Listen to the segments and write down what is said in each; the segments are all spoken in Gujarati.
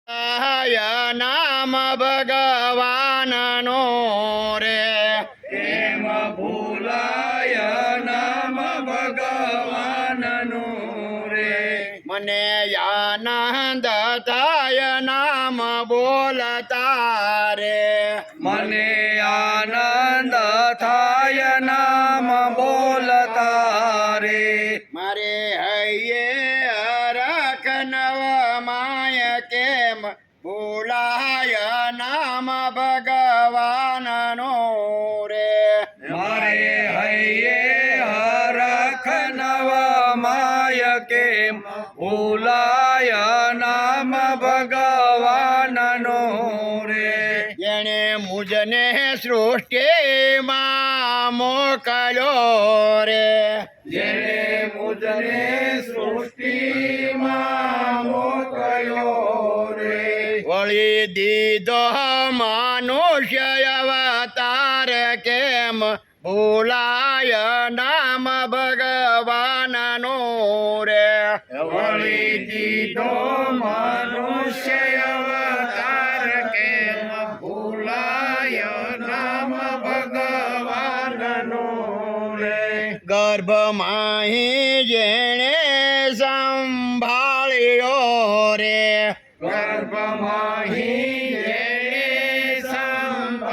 નામ ભગવાનનો રે કેમ ભૂલાય નામ ભગવાનનો રે મને આનંદ થાય નામ બોલતા રે મને આનંદ થાય નામ બોલતા રે મારે હૈયે રખ નવ માય કેમ ભૂલાય નામ ભગવાનનો રે મારે હૈયે હરખ નવ માય કેમ ભૂલાય નામ ભગવાનનો રે જેણે મુજને સૃષ્ટિમાં મોકલ્યો રે જેને મુજને સૃષ્ટિમાં મોકલ્યો રે વળી દીધો મનુષ્ય અવતાર કેમ ભૂલાય નામ ભગવાનનો રે વળી દીધો મનુષ્ય અવતાર કેમ ભૂલાય નામ ભગવાનનો રે ગર્ભમાં જેણે સંભાળ્યો રે ગર્ભમાં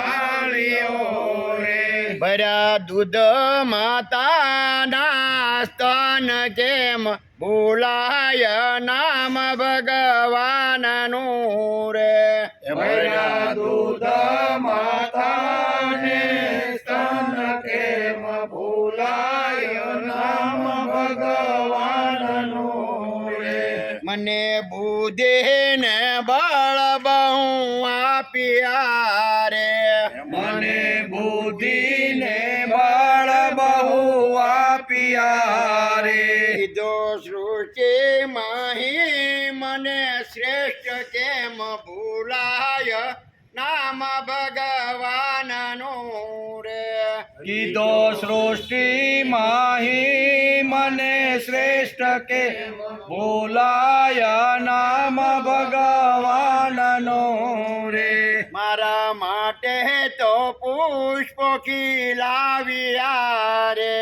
સંભાળ્યો રે ભર્યા દૂધ માતાના સ્તન કેમ ભૂલાય નામ ભગવાનનું રે ભર્યા દૂધ માતાને સ્તન કેમ ભૂલાય નામ ભગવાનનો રે મને બુદ્ધિ ને બળ બહુ આપ્યા રે મને બુદ્ધિ ને બળ બહુ આપ્યા રે કીધો સૃષ્ટિ માહી મને શ્રેષ્ઠ કેમ ભૂલાય નામ ભગવાનનું રે કીધો સૃષ્ટિ માહી મને શ્રેષ્ઠ કે ભૂલાય નામ ભગવાનનો રે મારા માટે તો પુષ્પો ખીલાવ્યા રે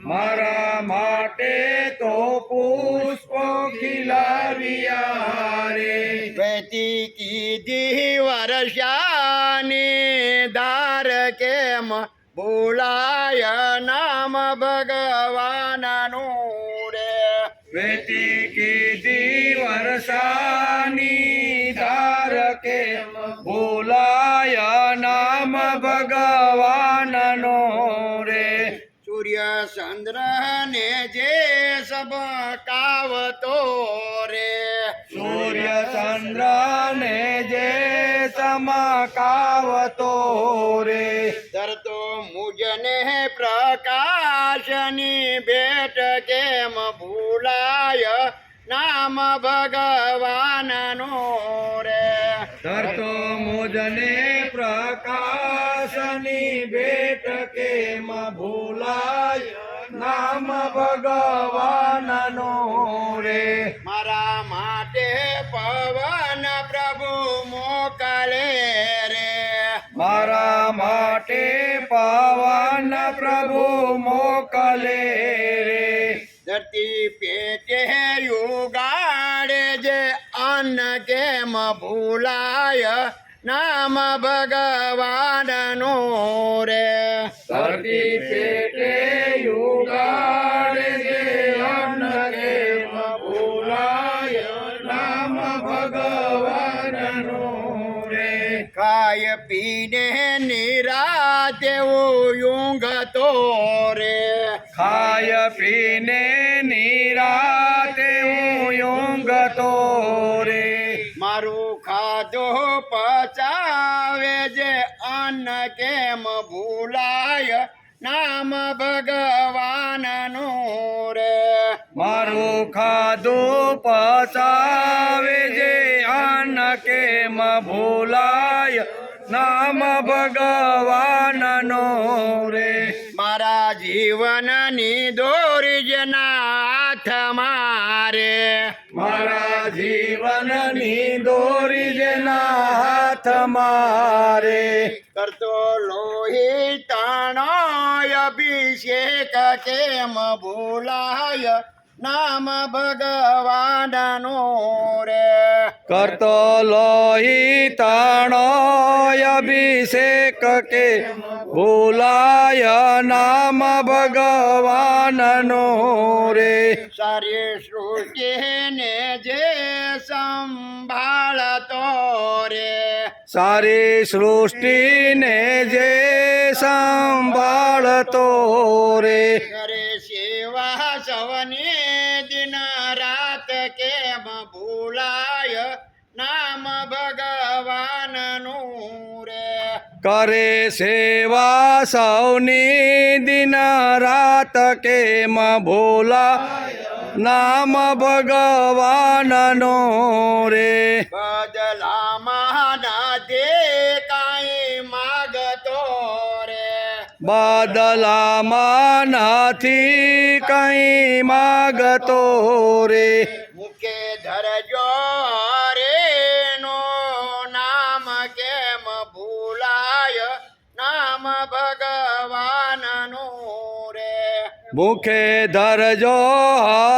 મારા માટે તો પુષ્પો ખીલાવ્યા રે વેતી કીધી વર્ષાની ધાર કેમ ભૂલાય નામ ભગવાનનું રે વેતી કીધી વર્ષાની ધાર કેમ ભૂલાય નામ ભગવાનનો રે સૂર્ય ચંદ્ર ને જે સબ કાવતો રે સૂર્ય ચંદ્ર ને જે ચમકાવતો રે ધરતો મુજને પ્રકાશની ભેટ કેમ ભૂલાય નામ ભગવાનનો રે ધરતો મુજને પ્રકાશની ભેટ કેમ ભૂલાય નામ ભગવાનનો રે મારા માટે પવન પ્રભુ મોકલે રે મારા માટે પવન પ્રભુ મોકલે રે ધરતી પેટે યુગાડે જે અન્ન કેમ ભૂલાય નામ ભગવાનનો રે ધરતી પેટે યુગાડે જે અન્ન કેમ ભૂલાય નામ ભગવાનનો રે ખાય પીને નિરાતે ઊંઘતો રે ખાય પીને નિરાતે ઊંઘતો રે મારું ખાધો પચાવે જે અન્ન કેમ ભૂલાય નામ ભગવાનનું રે મારું ખાધું પચાવે જે અન્ન કેમ ભૂલાય નામ ભગવાનનો રે મારા જીવનની દોરી જેના હાથ મારે મારા જીવનની દોરી જેના હાથ મારે કરતો લોહી તાણો અભિષેક કેમ ભૂલાય નામ ભગવાનનું રે કરતો લોહી તાણો અભિષેક કે ભૂલાય નામ ભગવાનનો રે સારી સૃષ્ટિને જે સંભાળતો રે સારી સૃષ્ટિને જે સંભાળતો રે કરે સેવા સવને દિન રાત કેમ ભૂલાય નામ ભગવાનનું રે કરે સેવા સૌની દિન રાત કેમ ભૂલાય નામ ભગવાનનો રે બદલામાં દે કાંઈ માગતો રે બદલામાં નથી કંઈ માગતો રે મુકે ધરજો રે નો નામ કેમ ભૂલાય નામ ભગવાનનું રે મુખે ધરજો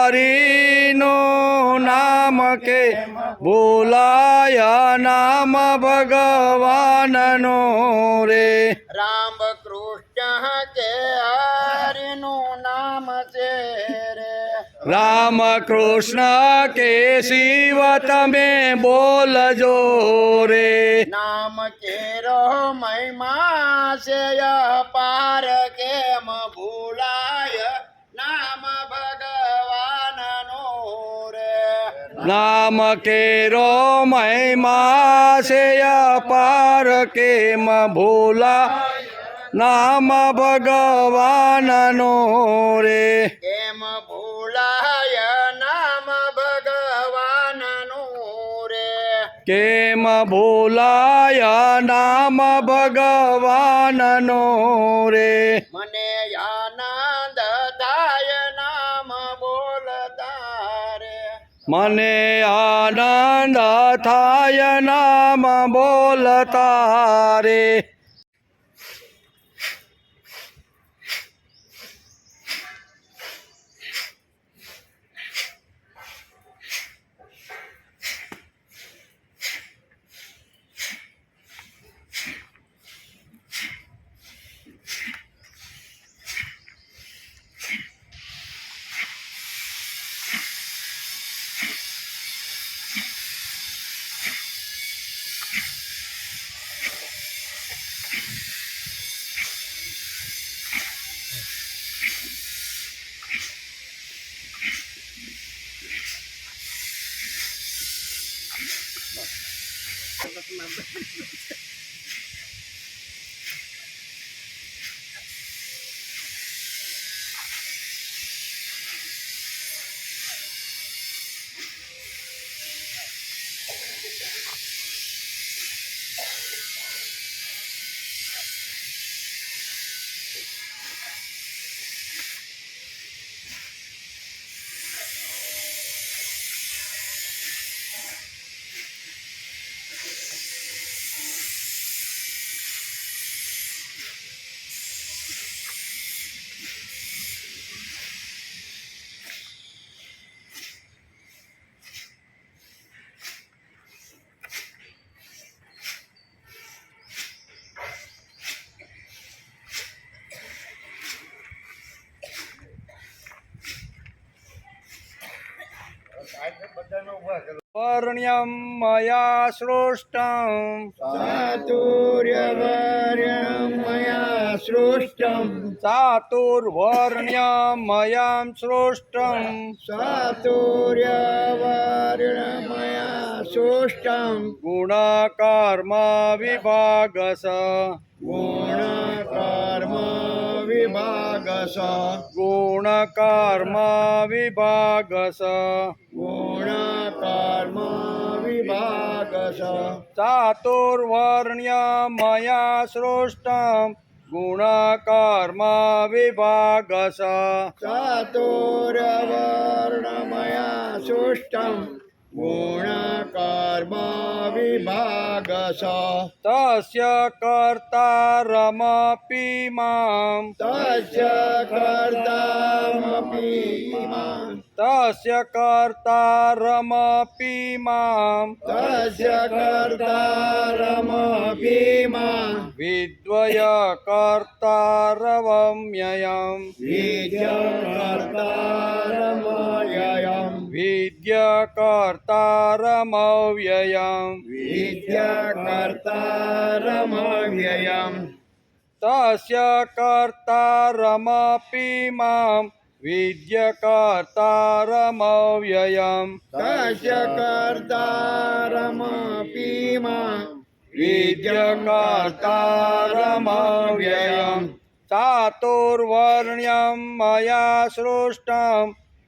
હરિનું નામ કે ભૂલાય નામ ભગવાનનો રે રામ કૃષ્ણ કે હરિનું નામ છે રે રામ કૃષ્ણ કે શિવ તમે બોલજો રે નામ કેરો મહિમા છે પાર કેમ ભૂલાય નામ ભગવાનનો રે નામ કેરો મહિમા છે અપાર કેમ ભૂલા નામ ભગવાનનો રે કેમ ભૂલાય નામ ભગવાનનું રે કેમ ભૂલાય નામ ભગવાનનો રે મને આનંદ થાય નામ બોલતા રે મને આનંદ થાય નામ બોલતા રે વર્ણ્યમ મયા સૃષ્ટમ ચાતુર્યવર્યમ મયા સૃષ્ટમ ચાતુર્વર્ણ્યમ મયા સૃષ્ટમ ચાતુર્યવર્યમ મયા સૃષ્ટમ ગુણકર્મ વિભાગસ ગુણકર્મ વિભાગસ ગુણકર્મ વિભાગસ ગુણકર્મ વિભાગસ ચાતુર્વર્ણ્ય મયા સૃષ્ટમ गुणकर्मा विभागस चातुर्वर्णमया सृष्टं गुणकर्मा विभागश तस्य कर्तारमपि मां तस्य कर्तामपि मां तस्य कर्तारमपि मां तस्य कर्तारमपि मां विद्वय कर्तारवम्ययम् विद्याकर्तारमयम् विद्यकर्तारमव्ययम् विद्याकर्तारमव्ययम् तस्य कर्तारमपि मां विद्यकर्तारमव्ययम् तस्य कर्तारमपि मां विद्यकर्तारमव्ययम् चातुर्वर्ण्यं मया सृष्टं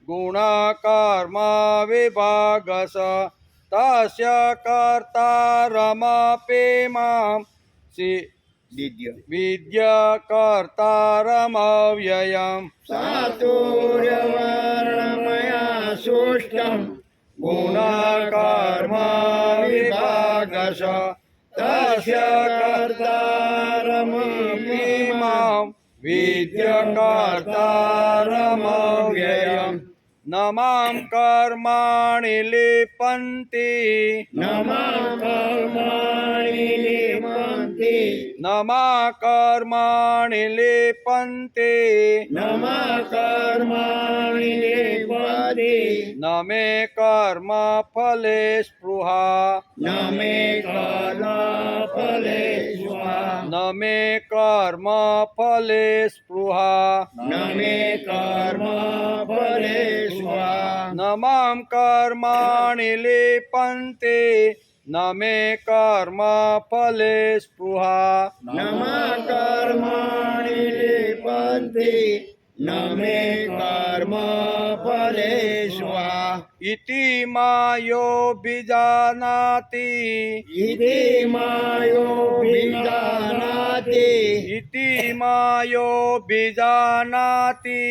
गुणकर्मा विभागस तस्य कर्तारमपि मां विद्यकर्तारमव्ययम् चातुर्वर्णमया सृष्टं गुणकर्मा विभागश तस्य कर्तारमपि मां विद्यकर्तारमव्ययम् न मां कर्माणि लिपन्ति न मां कर्माणि लिपन्ति न मा कर्माणि लिपन्ति न मां कर्माणि लिपन्ति न मे कर्मफले स्पृहा न मे कर्मफले स्पृहा न मे कर्मफले स्पृहा न मे कर्मफले स्पृहा न मां कर्माणि लिपन्ति न मे कर्मफले स्पृहा न मां कर्माणि लिपन्ति न मे कर्मफले स्पृहा इति मायो विजानाति इति मायो विजानाति इति मायो विजानाति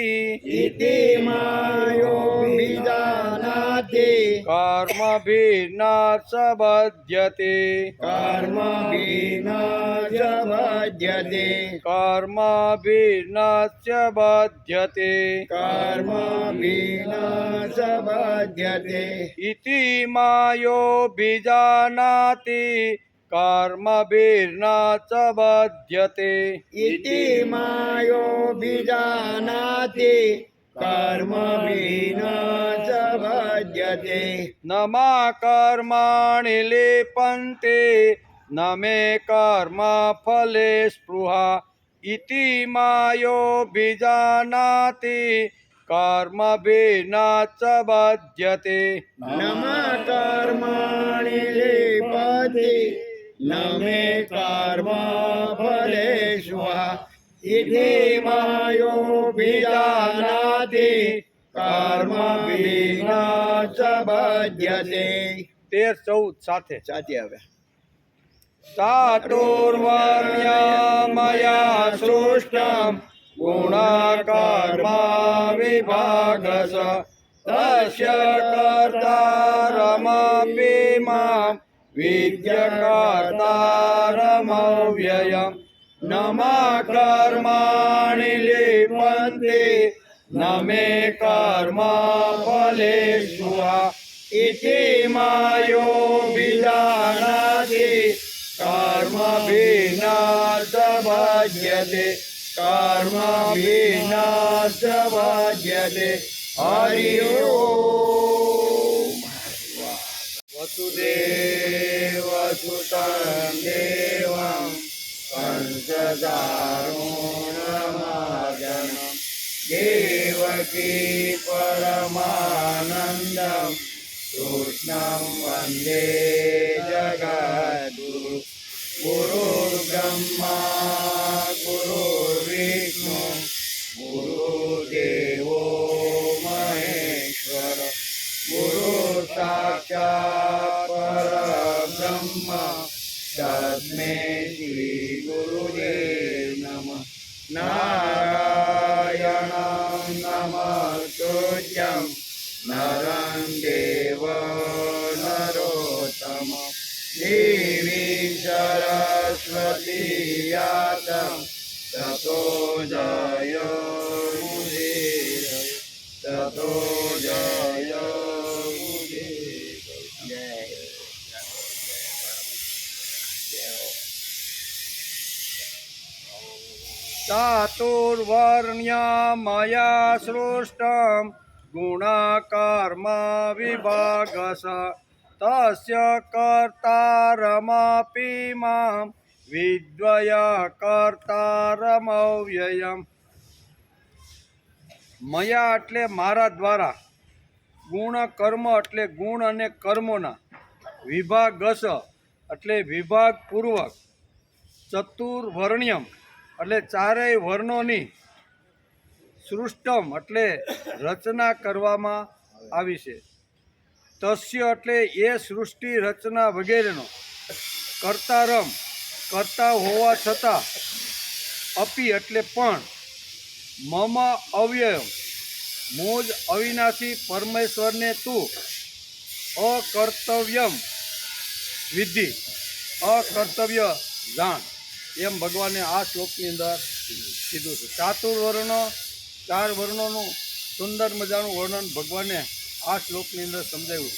इति मायो विजानाति कर्मभिर्न च बध्यते कर्मभिर्न च बध्यते कर्मभिर्न च बध्यते कर्मभिर्न च बध्यते इति मायो विजानाति कर्मभिर्न च बध्यते इति मायो विजानाति कर्मभिर्न च बध्यते न मा कर्माणि लिपन्ति न मे कर्मफले स्पृहा इति मायो विजानाति कर्मभिर्न च बध्यते न मां कर्माणि लिपन्ति न मे कर्मफले स्पृहा इति मायो विजानाति कर्मभिर्न च बध्यते 13-14 સાથે સાચી આવે चातुर्वर्ण्यमया सृष्टं गुणकर्मा विभागस तस्य कर्तारमपि मां विद्यकर्तारमव्ययम् न मा कर्माणि लिपन्ति न मे कर्मफले स्पृहा इति मायो विजानाति कर्मभिर्न च बध्यते कर्मभिर्न च बध्यते हरि ओम् वसुदेवसुतं देवं कंसचाणूरमर्दनं देवकी परमानन्दं कृष्णं वन्दे जगद्गुरु गुरुर्ब्रह्मा गुरुर्विष्णु गुरुदेवो महेश्वर गुरुसाक्षात् परब्रह्म तस्मै श्री गुरुदेव नमः। નારાયણં નમસ્તુભ્યં નરં દેવ નરોત્તમં દેવી સરસ્વતી યાતં તતો જય મુદીર તતો જય ચાતુર્વર્ણ્ય મયા સૃષ્ટમ ગુણાકર્મ વિભાગસ તસ્ય કર્તારમપી મામ વિદ્વય કર્તારમવ્યયમ. મયા એટલે મારા દ્વારા, ગુણ કર્મ એટલે ગુણ અને કર્મોના, વિભાગસ એટલે વિભાગપૂર્વક, ચતુર્વર્ણ્યમ એટલે ચારેય વર્ણોની, સૃષ્ટમ એટલે રચના કરવામાં આવી છે, તસ્ય એટલે એ સૃષ્ટિ રચના વગેરેનો, કર્તારમ કરતા હોવા છતાં, અપી એટલે પણ, મમ અવ્યયમ મુજ અવિનાશી પરમેશ્વરને તું અકર્તવ્યમ વિધિ, અકર્તવ્ય જાણ, એમ ભગવાને આ શ્લોકની અંદર કીધું છે. ચાતુર્વર્ણો, ચાર વર્ણોનું સુંદર મજાનું વર્ણન ભગવાને આ શ્લોકની અંદર સમજાવ્યું.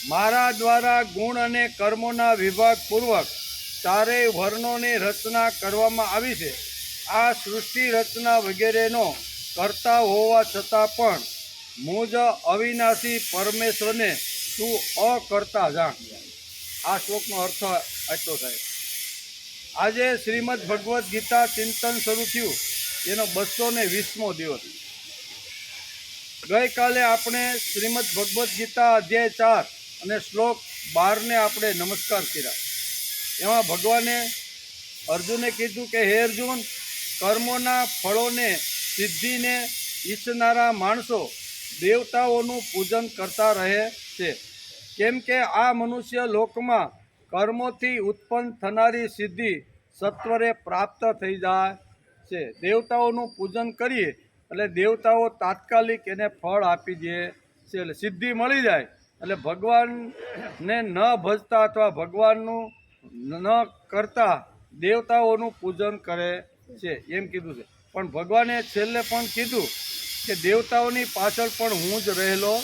મારા દ્વારા ગુણ અને કર્મોના વિભાગપૂર્વક ચારેય વર્ણોની રચના કરવામાં આવી છે. આ સૃષ્ટિ રચના વગેરેનો કરતા હોવા છતાં પણ મુજ અવિનાશી પરમેશ્વરને તું અકર્તા જાણ. આ શ્લોકનો અર્થ આટલો થાય. આજે શ્રીમદ ભગવદ્ ગીતા ચિંતન શરૂ થયું, એનો 220મો દિવસ. ગઈકાલે આપણે શ્રીમદ ભગવદ્ ગીતા અધ્યાય 4 અને શ્લોક 12ને આપણે નમસ્કાર કર્યા. એમાં ભગવાને અર્જુને કીધું કે હે અર્જુન, કર્મોના ફળોને, સિદ્ધિને ઈચ્છનારા માણસો દેવતાઓનું પૂજન કરતા રહે છે, કેમ કે આ મનુષ્ય લોકમાં કર્મોથી ઉત્પન્ન થનારી સિદ્ધિ સત્વરે પ્રાપ્ત થઈ જાય છે. દેવતાઓનું પૂજન કરીએ એટલે દેવતાઓ તાત્કાલિક એને ફળ આપી દે છે, એટલે સિદ્ધિ મળી જાય. એટલે ભગવાનને ન ભજતા અથવા ભગવાનનું ન કરતા દેવતાઓનું પૂજન કરે છે, એમ કીધું છે. પણ ભગવાને છેલ્લે પણ કીધું કે દેવતાઓની પાછળ પણ હું જ રહેલો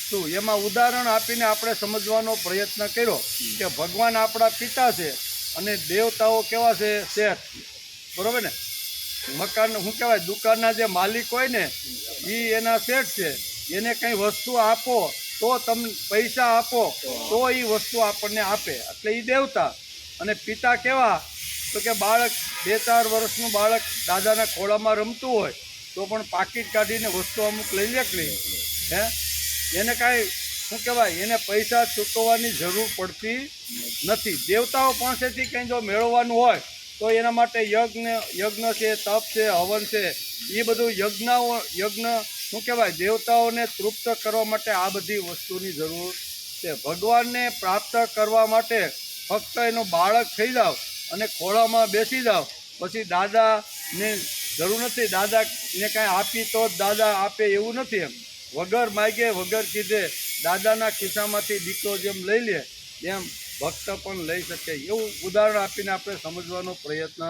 છું. એમાં ઉદાહરણ આપીને આપણે સમજવાનો પ્રયત્ન કર્યો કે ભગવાન આપણા પિતા છે અને દેવતાઓ કેવા છે? શેઠ. બરાબર ને? મકાન શું કહેવાય, દુકાનના જે માલિક હોય ને એ એના શેઠ છે. એને કંઈ વસ્તુ આપો તો તમને પૈસા આપો તો એ વસ્તુ આપણને આપે, એટલે એ દેવતા. અને પિતા કેવા? તો કે બાળક 2-4 વર્ષનું બાળક દાદાના ખોળામાં રમતું હોય તો પણ પાકીટ કાઢીને વસ્તુ અમુક લઈ લે કે નહીં? હે, એને કાંઈ શું કહેવાય, એને પૈસા ચૂકવવાની જરૂર પડતી નથી. દેવતાઓ પાસેથી કંઈ જો મેળવવાનું હોય તો એના માટે યજ્ઞ છે, તપ છે, હવન છે, એ બધું યજ્ઞ શું કહેવાય, દેવતાઓને તૃપ્ત કરવા માટે આ બધી વસ્તુની જરૂર છે. ભગવાનને પ્રાપ્ત કરવા માટે ફક્ત એનું બાળક થઈ જાઓ અને ખોળામાં બેસી જાઓ, પછી દાદાને જરૂર નથી. દાદાને કાંઈ આપી તો જ દાદા આપે એવું નથી. એમ વગર માગે વગર કીધે દાદાના ખિસ્સામાંથી દીકરો જેમ લઈ લે એમ ભક્ત પણ લઈ શકે, એવું ઉદાહરણ આપીને આપણે સમજવાનો પ્રયત્ન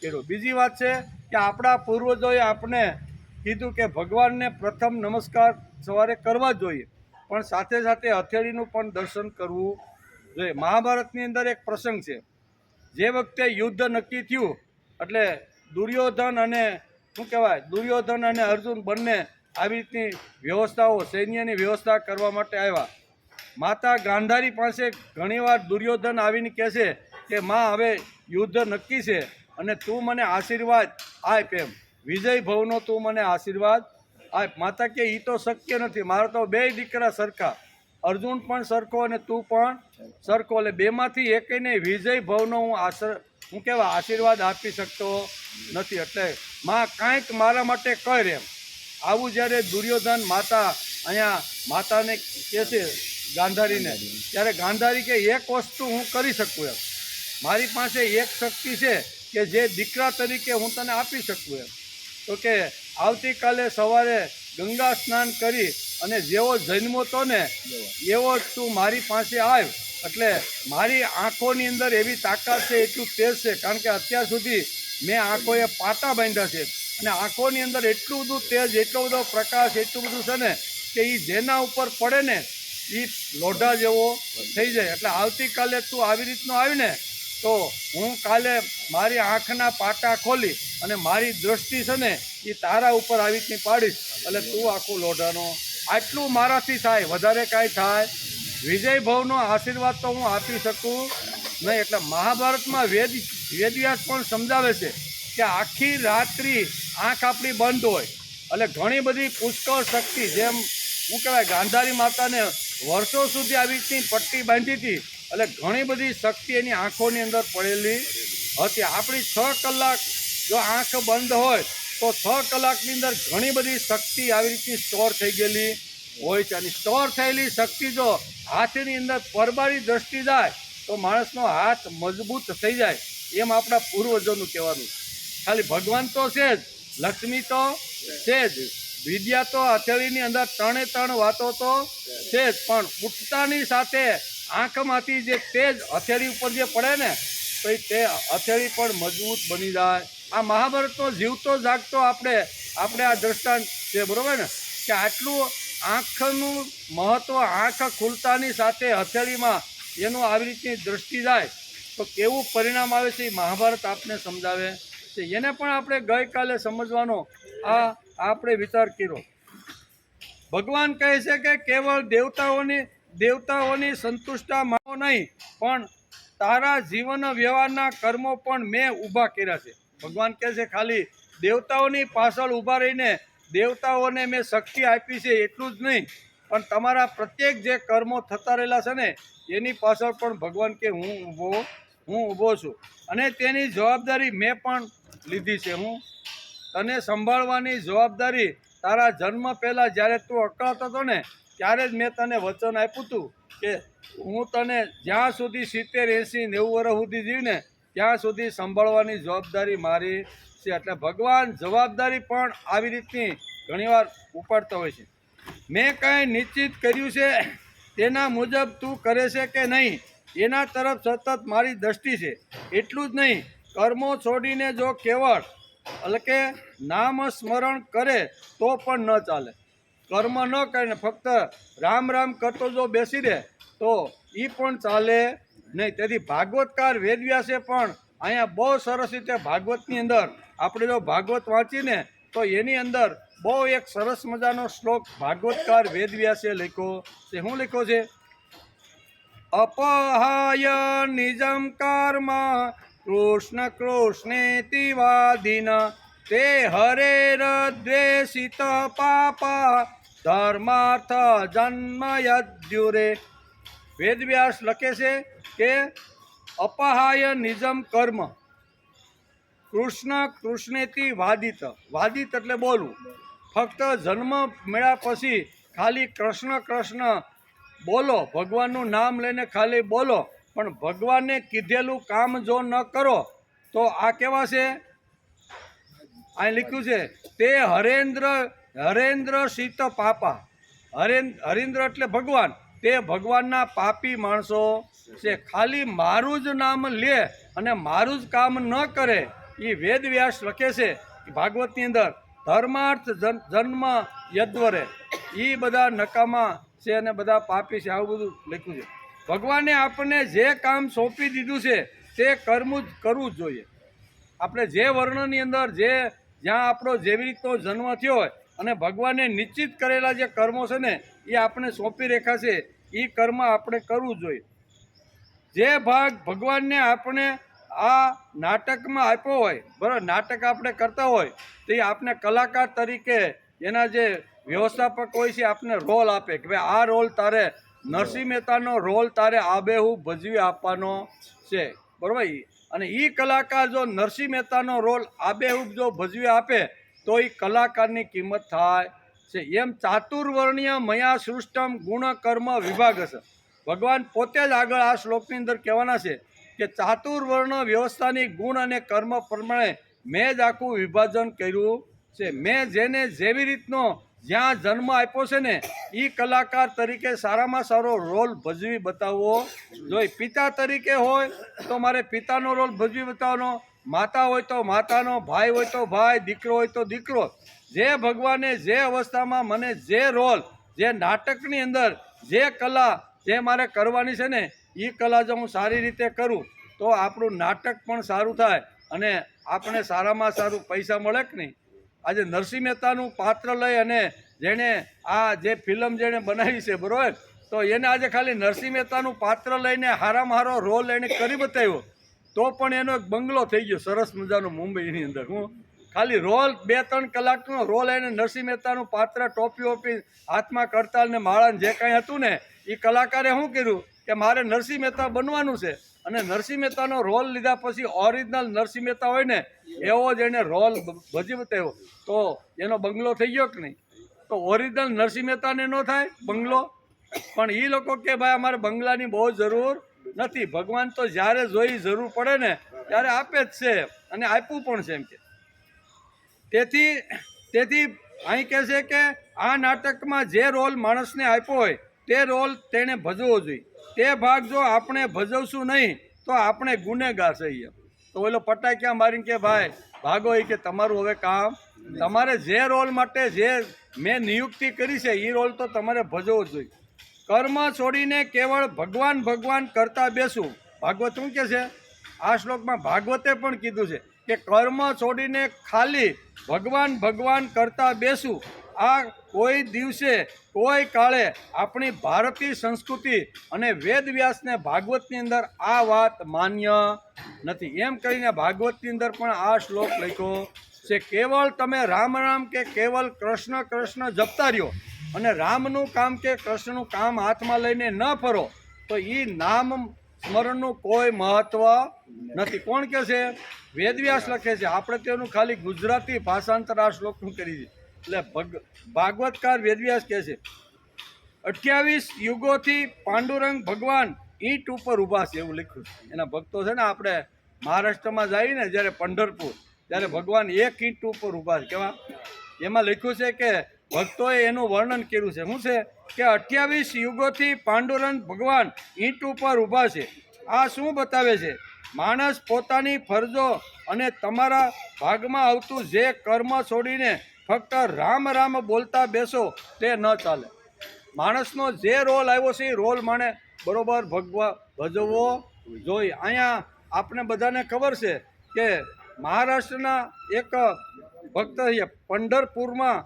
કર્યો. બીજી વાત છે કે આપણા પૂર્વજોએ આપણે કીધું કે ભગવાનને પ્રથમ નમસ્કાર સવારે કરવા જોઈએ, પણ સાથે સાથે હથેળીનું પણ દર્શન કરવું જોઈએ. મહાભારતની અંદર એક પ્રસંગ છે. જે વખતે યુદ્ધ નક્કી થયું એટલે દુર્યોધન અને અર્જુન બંને આવી રીતની વ્યવસ્થાઓ, સૈન્યની વ્યવસ્થા કરવા માટે આવ્યા. માતા ગાંધારી પાસે ઘણીવાર દુર્યોધન આવીને કહે છે કે માં, હવે યુદ્ધ નક્કી છે અને તું મને આશીર્વાદ આપ, એમ વિજય ભવનો તું મને આશીર્વાદ આપ. માતા કે એ તો શક્ય નથી, મારા તો 2 દીકરા સરખા, અર્જુન પણ સરખો અને તું પણ સરખો, એટલે બેમાંથી એકને વિજય ભવનો હું આશીર્વાદ આપી શકતો નથી, એટલે માં કાંઈક મારા માટે કર એમ. આવું જ્યારે દુર્યોધન અહીંયા માતાને કહે છે ગાંધારીને, ત્યારે ગાંધારી કે એક વસ્તુ હું કરી શકું એમ. મારી પાસે એક શક્તિ છે કે જે દીકરા તરીકે હું તને આપી શકું એમ. તો કે આવતીકાલે સવારે ગંગા સ્નાન કરી અને જેવો જન્મો તો ને એવો જ તું મારી પાસે આવ, એટલે મારી આંખોની અંદર એવી તાકાત છે, એટલું તેજ છે. કારણ કે અત્યાર સુધી મેં આંખોએ પાટા બાંધ્યા છે અને આંખોની અંદર એટલું બધું તેજ, એટલો બધો પ્રકાશ, એટલું બધું છે ને કે એ જેના ઉપર પડે ને એ લોઢા જેવો થઈ જાય. એટલે આવતીકાલે તું આવી રીતનું આવીને તો હું કાલે મારી આંખના પાટા ખોલી અને મારી દૃષ્ટિ છે ને એ તારા ઉપર આવી રીતની પાડીશ, એટલે તું આખું લોઢાનો. આટલું મારાથી થાય, વધારે કાંઈ થાય. વિજય ભવનો આશીર્વાદ તો હું આપી શકું નહીં. એટલે મહાભારતમાં વેદવ્યાસ પણ સમજાવે છે કે આખી રાત્રિ આંખ આપણી બંધ હોય એટલે ઘણી બધી પુષ્કળ શક્તિ, જેમ શું કહેવાય ગાંધારી માતાને વર્ષો સુધી આવી રીતની પટ્ટી બાંધી હતી એટલે ઘણી બધી શક્તિ એની આંખોની અંદર પડેલી હતી. આપણી 6 કલાક જો આંખ બંધ હોય તો 6 કલાકની અંદર ઘણી બધી શક્તિ આવી રીતની સ્ટોર થઈ ગયેલી હોય છે. અને સ્ટોર થયેલી શક્તિ જો હાથની અંદર પરબારી દ્રષ્ટિ જાય તો માણસનો હાથ મજબૂત થઈ જાય, એમ આપણા પૂર્વજોનું કહેવાનું. ખાલી ભગવાન તો છે જ, લક્ષ્મી તો છે જ, વિદ્યા તો હથેળીની અંદર 3 વાતો તો છે જ, પણ ઉઠતાની સાથે આંખમાંથી જે તેજ હથેળી ઉપર જે પડે ને તો તે હથેળી પણ મજબૂત બની જાય. આ મહાભારતનો જીવતો જાગતો આપણે આ દ્રષ્ટાંત છે, બરાબર ને, કે આટલું આંખનું મહત્ત્વ, આંખ ખુલતાની સાથે હથેળીમાં એનું આવી રીતની દ્રષ્ટિ જાય તો કેવું પરિણામ આવે છે એ મહાભારત આપને સમજાવે છે. એને પણ આપણે ગઈકાલે સમજવાનો આપણે વિચાર કર્યો. ભગવાન કહે છે કે કેવળ દેવતાઓની સંતુષ્ટા માનો નહીં, પણ તારા જીવન વ્યવહારના કર્મો પણ મેં ઊભા કર્યા છે. ભગવાન કહે છે ખાલી દેવતાઓની પાછળ ઊભા રહીને દેવતાઓને મેં શક્તિ આપી છે એટલું જ નહીં, પણ તમારા પ્રત્યેક જે કર્મો થતા રહેલા છે ને એની પાછળ પણ ભગવાન કે હું ઊભો છું અને તેની જવાબદારી મેં પણ લીધી છે. હું તને સંભાળવાની જવાબદારી તારા જન્મ પહેલાં જ્યારે તું અકળાતો હતો ને ત્યારે જ મેં તને વચન આપ્યું હતું કે હું તને જ્યાં સુધી 70, 80, 90 વર્ષ સુધી જીવને ત્યાં સુધી સંભાળવાની જવાબદારી મારી છે. એટલે ભગવાન જવાબદારી પણ આવી રીતની ઘણીવાર ઉપાડતા હોય છે. મેં કાંઈ નિશ્ચિત કર્યું છે તેના મુજબ તું કરે છે કે નહીં એના તરફ સતત મારી દ્રષ્ટિ છે. એટલું જ નહીં, કર્મો છોડીને જો કેવળ એટલે કે નામ સ્મરણ કરે તો પણ ન ચાલે. કર્મ ન કરીને ફક્ત રામ રામ કરતો જો બેસી રહે તો એ પણ ચાલે નહીં. તેથી ભાગવતકાર વેદવ્યાસે પણ અહીંયા બહુ સરસ રીતે ભાગવતની અંદર આપણે જો ભાગવત વાંચીને તો એની અંદર બહુ એક સરસ મજાનો શ્લોક ભાગવતકાર વેદવ્યાસે લખ્યો છે. શું લખ્યો છે? અપહાય નિજમ કર્મ કૃષ્ણ કૃષ્ણેતિ વાદિન તે હરેરદ્વેષિત પાપા ધર્માર્થ જન્મ યદ્યુરે. વેદવ્યાસ લખે છે કે અપહાય નિજમ કર્મ કૃષ્ણ કૃષ્ણેતિ વાદિત. વાદિત એટલે બોલવું. ફક્ત જન્મ મળ્યા પછી ખાલી કૃષ્ણ કૃષ્ણ બોલો, ભગવાનનું નામ લઈને ખાલી બોલો, પણ ભગવાનને કીધેલું કામ જો ન કરો તો આ કેવા છે? અહીં લખ્યું છે તે હરેન્દ્ર શીત પાપા. હરેન્દ્ર એટલે ભગવાન, તે ભગવાનના પાપી માણસો છે. ખાલી મારું જ નામ લે અને મારું જ કામ ન કરે. એ વેદવ્યાસ લખે છે ભાગવતની અંદર ધર્માર્થ જન્મ યદ્વરે. એ બધા નકામા છે અને બધા પાપી છે, આવું બધું લખ્યું છે. ભગવાને આપણને જે કામ સોંપી દીધું છે તે કરવું જ જોઈએ. આપણે જે વર્ણની અંદર જ્યાં આપણો જેવી રીતનો જન્મ થયો હોય અને ભગવાને નિશ્ચિત કરેલા જે કર્મો છે ને એ આપણે સોંપી રેખા છે, એ કર્મ આપણે કરવું જોઈએ. જે ભાગ ભગવાનને આપણે આ નાટકમાં આપ્યો હોય, બરાબર, નાટક આપણે કરતા હોય તો એ આપણે કલાકાર તરીકે એના જે વ્યવસ્થાપક હોય છે આપને રોલ આપે કે ભાઈ આ રોલ તારે નરસિંહ મહેતાનો રોલ તારે આબેહૂબ ભજવી આપવાનો છે, બરાબર. અને એ કલાકાર જો નરસિંહ મહેતાનો રોલ આબેહૂબ જો ભજવી આપે તો એ કલાકારની કિંમત થાય છે. એમ ચાતુર્વર્ણ્ય મયા સૃષ્ટમ ગુણ કર્મ વિભાગ હશે. ભગવાન પોતે જ આગળ આ શ્લોકની અંદર કહેવાના છે કે ચાતુર્વર્ણ વ્યવસ્થાની ગુણ અને કર્મ પ્રમાણે મેં જ આખું વિભાજન કર્યું છે. મેં જેને જેવી રીતનો જ્યાં જન્મ આપ્યો છે ને એ કલાકાર તરીકે સારામાં સારો રોલ ભજવી બતાવવો જોઈએ. પિતા તરીકે હોય તો મારે પિતાનો રોલ ભજવી બતાવવાનો, માતા હોય તો માતાનો, ભાઈ હોય તો ભાઈ, દીકરો હોય તો દીકરો. જે ભગવાને જે અવસ્થામાં મને જે રોલ, જે નાટકની અંદર જે કલા જે મારે કરવાની છે ને એ કલા જો હું સારી રીતે કરું તો આપણું નાટક પણ સારું થાય અને આપણે સારામાં સારું પૈસા મળે કે નહીં. આજે નરસિંહ મહેતાનું પાત્ર લઈ અને જેણે આ જે ફિલ્મ જેણે બનાવી છે બરાબર, તો એને આજે ખાલી નરસિંહ મહેતાનું પાત્ર લઈને હારામાં હારો રોલ એને કરી બતાવ્યો તો પણ એનો એક બંગલો થઈ ગયો સરસ મજાનો મુંબઈની અંદર. હું ખાલી રોલ 2-3 કલાકનો રોલ એને નરસિંહ મહેતાનું પાત્ર ટોપી ઓપી હાથમાં કરતાલ ને માળા જે કાંઈ હતું ને એ કલાકારે શું કર્યું કે મારે નરસિંહ મહેતા બનવાનું છે અને નરસિંહ મહેતાનો રોલ લીધા પછી ઓરિજિનલ નરસિંહ મહેતા હોય ને એવો જ એને રોલ ભજી બતાવ્યો તો એનો બંગલો થઈ ગયો કે નહીં. તો ઓરિજિનલ નરસિંહ મહેતાને ન થાય બંગલો, પણ એ લોકો કે ભાઈ અમારે બંગલાની બહુ જરૂર નથી, ભગવાન તો જ્યારે જોઈ જરૂર પડે ને ત્યારે આપે જ છે અને આપ્યું પણ છે એમ કે. તેથી અહીં કહે છે કે આ નાટકમાં જે રોલ માણસને આપ્યો હોય તે રોલ તેણે ભજવવો જોઈએ. તે ભાગ જો આપણે ભજવશું નહીં તો આપણે ગુનેગાર છીએ. તો ઓલો પટાક્યા મારીને કે ભાઈ ભાગો, એ કે તમારું હવે કામ, તમારે જે રોલ માટે જે મેં નિયુક્તિ કરી છે એ રોલ તો તમારે ભજવવો જોઈએ. કર્મ છોડીને કેવળ ભગવાન ભગવાન કરતા બેસવું. ભાગવત શું કહે છે? આ શ્લોકમાં ભાગવતે પણ કીધું છે કે કર્મ છોડીને ખાલી ભગવાન ભગવાન કરતા બેસવું. આ કોઈ દિવસે કોઈ કાળે આપણી ભારતીય સંસ્કૃતિ અને વેદ વ્યાસને ભાગવતની અંદર આ વાત માન્ય નથી. એમ કહીને ભાગવતની અંદર પણ આ શ્લોક લખ્યો છે. કેવળ તમે રામ રામ કે કેવળ કૃષ્ણ કૃષ્ણ જપતા રહ્યો અને રામનું કામ કે કૃષ્ણનું કામ હાથમાં લઈને ન ફરો તો એ નામ સ્મરણનું કોઈ મહત્વ નથી. કોણ કહે છે? વેદવ્યાસ લખે છે. આપણે તેનું ખાલી ગુજરાતી ભાષાંતર આ શ્લોકનું કરી છે. એટલે ભાગવતકાર વેદવ્યાસ કહે છે 28 યુગોથી પાંડુરંગ ભગવાન ઈંટ ઉપર ઊભા છે એવું લખ્યું છે. એના ભક્તો છે ને આપણે મહારાષ્ટ્રમાં જઈએ ને જ્યારે પંઢરપુર ત્યારે ભગવાન એક ઈંટ ઉપર ઊભા છે. કેવા? એમાં લખ્યું છે કે ભક્તોએ એનું વર્ણન કર્યું છે. શું છે કે 28 યુગોથી પાંડુરંગ ભગવાન ઈંટ ઉપર ઊભા છે. આ શું બતાવે છે? માણસ પોતાની ફરજો અને તમારા ભાગમાં આવતું જે કર્મ છોડીને ફક્ત રામ રામ બોલતા બેસો તે ન ચાલે. માણસનો જે રોલ આવ્યો છે એ રોલ માણે બરોબર ભજવવો જોઈએ. અહીંયા આપણે બધાને ખબર છે કે મહારાષ્ટ્રના એક ભક્ત છે, પંઢરપુરમાં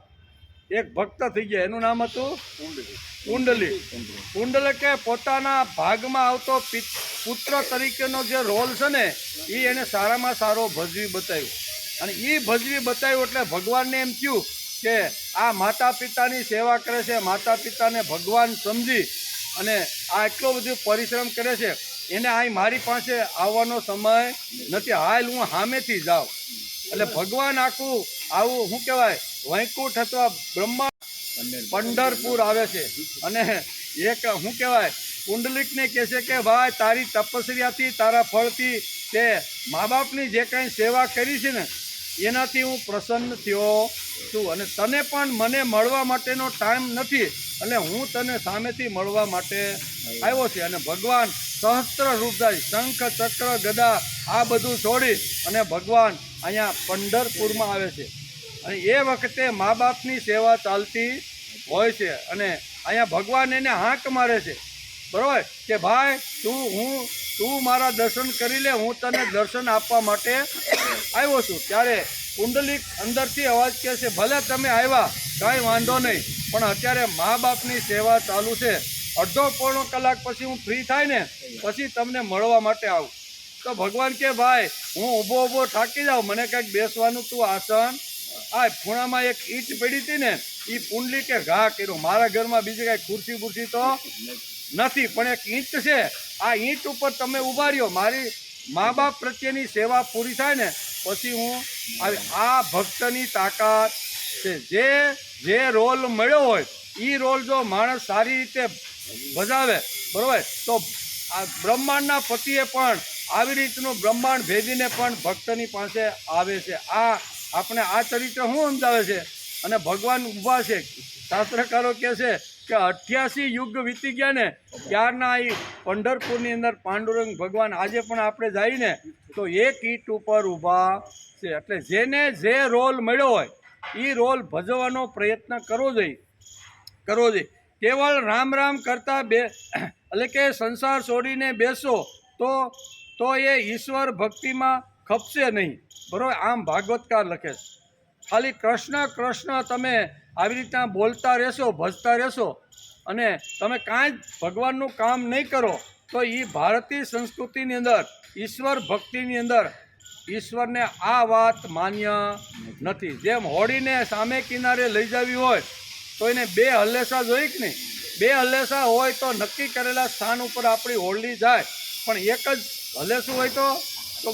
એક ભક્ત થઈ ગયા, એનું નામ હતું કુંડલિકે પોતાના ભાગમાં આવતો પુત્ર તરીકેનો જે રોલ છે ને એ એને સારામાં સારો ભજવી બતાવ્યો અને એ ભજવી બતાવ્યું એટલે ભગવાનને એમ થયું કે આ માતા પિતાની સેવા કરે છે, માતા પિતાને ભગવાન સમજી અને આ એટલો બધો પરિશ્રમ કરે છે, એને અહીં મારી પાસે આવવાનો સમય નથી, હાલ હું સામેથી જાઉં. એટલે ભગવાન આખું આવું શું કહેવાય વૈકુંઠ અથવા બ્રહ્મા પંઢરપુર આવે છે અને એક શું કહેવાય કુંડલિકને કહે છે કે ભાઈ તારી તપસ્યાથી તારા ફળથી તે મા બાપની જે કાંઈ સેવા કરી છે ને એનાથી હું પ્રસન્ન થયો છું અને તને પણ મને મળવા માટેનો ટાઈમ નથી એટલે હું તને સામેથી મળવા માટે આવ્યો છે. અને ભગવાન સહસ્ત્ર રૂપધારી શંખ ચક્ર ગદા આ બધું છોડી અને ભગવાન અહીંયા પંઢરપુરમાં આવે છે અને એ વખતે મા બાપની સેવા ચાલતી હોય છે અને અહીંયા ભગવાન એને હાંક મારે છે બરાબર કે ભાઈ તું મારા દર્શન કરી લે, હું તને દર્શન આપવા માટે આવ્યો છું. ત્યારે કુંડલિક અંદરથી અવાજ કહે છે ભલે તમે આવ્યા કાંઈ વાંધો નહીં પણ અત્યારે મા બાપની સેવા ચાલુ છે, અડધો પોણો કલાક પછી હું ફ્રી થાય ને પછી તમને મળવા માટે આવું. તો ભગવાન કે ભાઈ હું ઊભો થાકી જાઉં, મને કંઈક બેસવાનું તું આસન આ ખૂણામાં એક ઈંટ પડી હતી ને એ પુંડલિકે ઘા કર્યો. મારા ઘરમાં બીજી કાંઈ ખુરશી બુરશી તો નથી પણ એક ઈંટ છે, આ ઈંટ ઉપર તમે ઊભા રહ્યો, મારી મા બાપ પ્રત્યેની સેવા પૂરી થાય ને પછી હું આ ભક્તની તાકાત છે. જે રોલ મળ્યો હોય એ રોલ જો માણસ સારી રીતે બજાવે બરાબર તો આ બ્રહ્માંડના પતિએ પણ આવી રીતનું બ્રહ્માંડ ભેદીને પણ ભક્તની પાસે આવે છે. આ આપણે આ ચરિત્ર શું સમજાવે છે? અને ભગવાન ઊભા છે. શાસ્ત્રકારો કહે છે કે 88 યુગ વીતી ગયા ને ત્યારના એ પંઢરપુરની અંદર પાંડુરંગ ભગવાન આજે પણ આપણે જઈને તો એક ઈંટ ઉપર ઊભા છે. એટલે જેને જે રોલ મળ્યો હોય એ રોલ ભજવવાનો પ્રયત્ન કરવો જોઈએ. કેવળ રામ રામ કરતા એટલે કે સંસાર છોડીને બેસો તો એ ઈશ્વર ભક્તિમાં ખપશે નહીં. બરાબર? આમ ભાગવતકાર લખે છે. ખાલી કૃષ્ણ કૃષ્ણ તમે આવી રીતના બોલતા રહેશો, ભજતા રહેશો અને તમે કાંઈ જ ભગવાનનું કામ નહીં કરો તો એ ભારતીય સંસ્કૃતિની અંદર ઈશ્વર ભક્તિની અંદર ઈશ્વરને આ વાત માન્ય નથી. જેમ હોડીને સામે કિનારે લઈ જવી હોય તો એને 2 હલેસા જોઈએ કે નહીં? 2 હલેસા હોય તો નક્કી કરેલા સ્થાન ઉપર આપણી હોડી જાય. પણ એક જ હલેસું હોય તો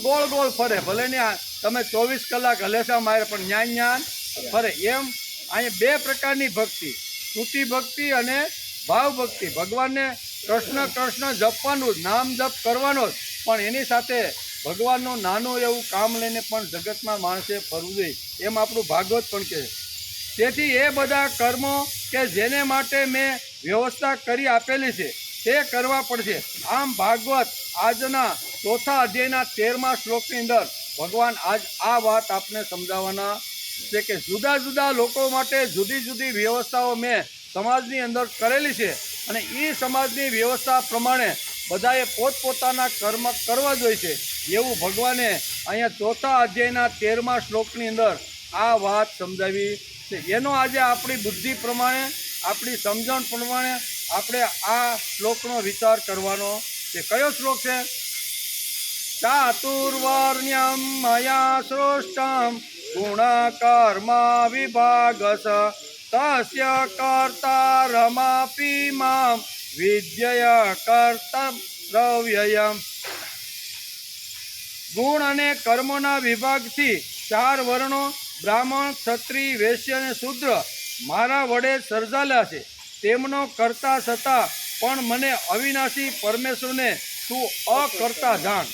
ગોળ ગોળ ફરે. ભલે ને તમે 24 કલાક હલેસા મારે પણ ન્યાન ફરે. એમ અહીંયા 2 પ્રકારની ભક્તિ, શ્રુતિ ભક્તિ અને ભાવ ભક્તિ. ભગવાનને કૃષ્ણ કૃષ્ણ જપવાનું જ, નામ જપ કરવાનો જ, પણ એની સાથે ભગવાનનું નાનું એવું કામ લઈને પણ જગતમાં માણસે ફરવું જોઈએ. એમ આપણું ભાગવત પણ કહે. તેથી એ બધા કર્મો કે જેને માટે મેં વ્યવસ્થા કરી આપેલી છે તે કરવા પડશે. આમ ભાગવત આજના 4થા અધ્યાયના 13મા શ્લોકની અંદર ભગવાન આજ આ વાત આપને સમજાવવાના છે કે જુદા જુદા લોકો માટે જુદી જુદી વ્યવસ્થાઓ મેં સમાજની અંદર કરેલી છે અને એ સમાજની વ્યવસ્થા પ્રમાણે બધાએ પોતપોતાના કર્મ કરવા જોઈએ છે. એવું ભગવાને અહીંયા 4થા અધ્યાયના 13મા શ્લોકની અંદર આ વાત સમજાવી છે. એનો આજે આપણી બુદ્ધિ પ્રમાણે, આપણી સમજણ પ્રમાણે આપણે આ શ્લોકનો વિચાર કરવાનો છે. કયો શ્લોક છે? ચાતુર્વર્ણ્યમ મયા સૃષ્ટમ ગુણકર્મા વિભાગસ તસ્ય કર્તારમાપી મામ વિદ્યય કર્તવ્યયમ. ગુણ અને કર્મોના વિભાગથી 4 વર્ણો બ્રાહ્મણ, ક્ષત્રિય, વૈશ્ય અને શૂદ્ર મારા વડે સર્જાયેલા છે. તેમનો કરતા છતાં પણ મને અવિનાશી પરમેશ્વરને તું અકર્તા જાણ.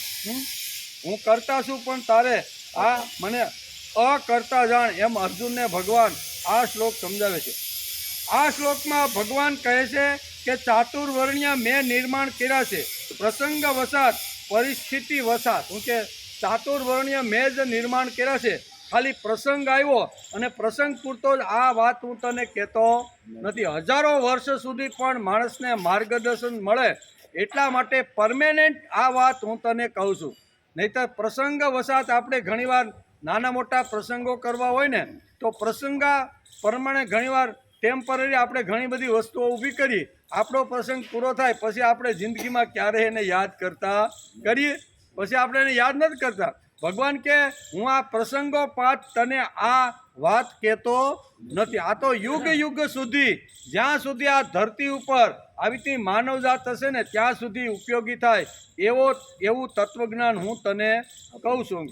હું કરતા છું પણ તારે આ મને અકર્તા જાણ. એમ અર્જુનને ભગવાન આ શ્લોક સમજાવે છે. આ શ્લોકમાં ભગવાન કહે છે કે ચાતુર્વર્ણ્ય મેં નિર્માણ કર્યા છે પ્રસંગ વસાત, પરિસ્થિતિ વસાત. હું કે ચાતુર્વર્ણ્ય મેં જ નિર્માણ કર્યા છે. ખાલી પ્રસંગ આવ્યો અને પ્રસંગ પૂરતો જ આ વાત હું તને કહેતો નથી. હજારો વર્ષ સુધી પણ માણસને માર્ગદર્શન મળે એટલા માટે પરમેનન્ટ આ વાત હું તને કહું છું. નહીંતર પ્રસંગ વસાત આપણે ઘણીવાર નાના મોટા પ્રસંગો કરવા હોય ને તો પ્રસંગા પ્રમાણે ઘણીવાર ટેમ્પરરી આપણે ઘણી બધી વસ્તુઓ ઊભી કરી. આપણો પ્રસંગ પૂરો થાય પછી આપણે જિંદગીમાં ક્યારેય એને યાદ કરતા કરીએ, પછી આપણે એને યાદ નથી કરતા. ભગવાન કે હું આ પ્રસંગોપાત તને આ વાત કહેતો નથી. આ તો યુગ યુગ સુધી, જ્યાં સુધી આ ધરતી ઉપર આવી માનવજાત હશે ને ત્યાં સુધી ઉપયોગી થાય એવું તત્વજ્ઞાન હું તને કહું છું.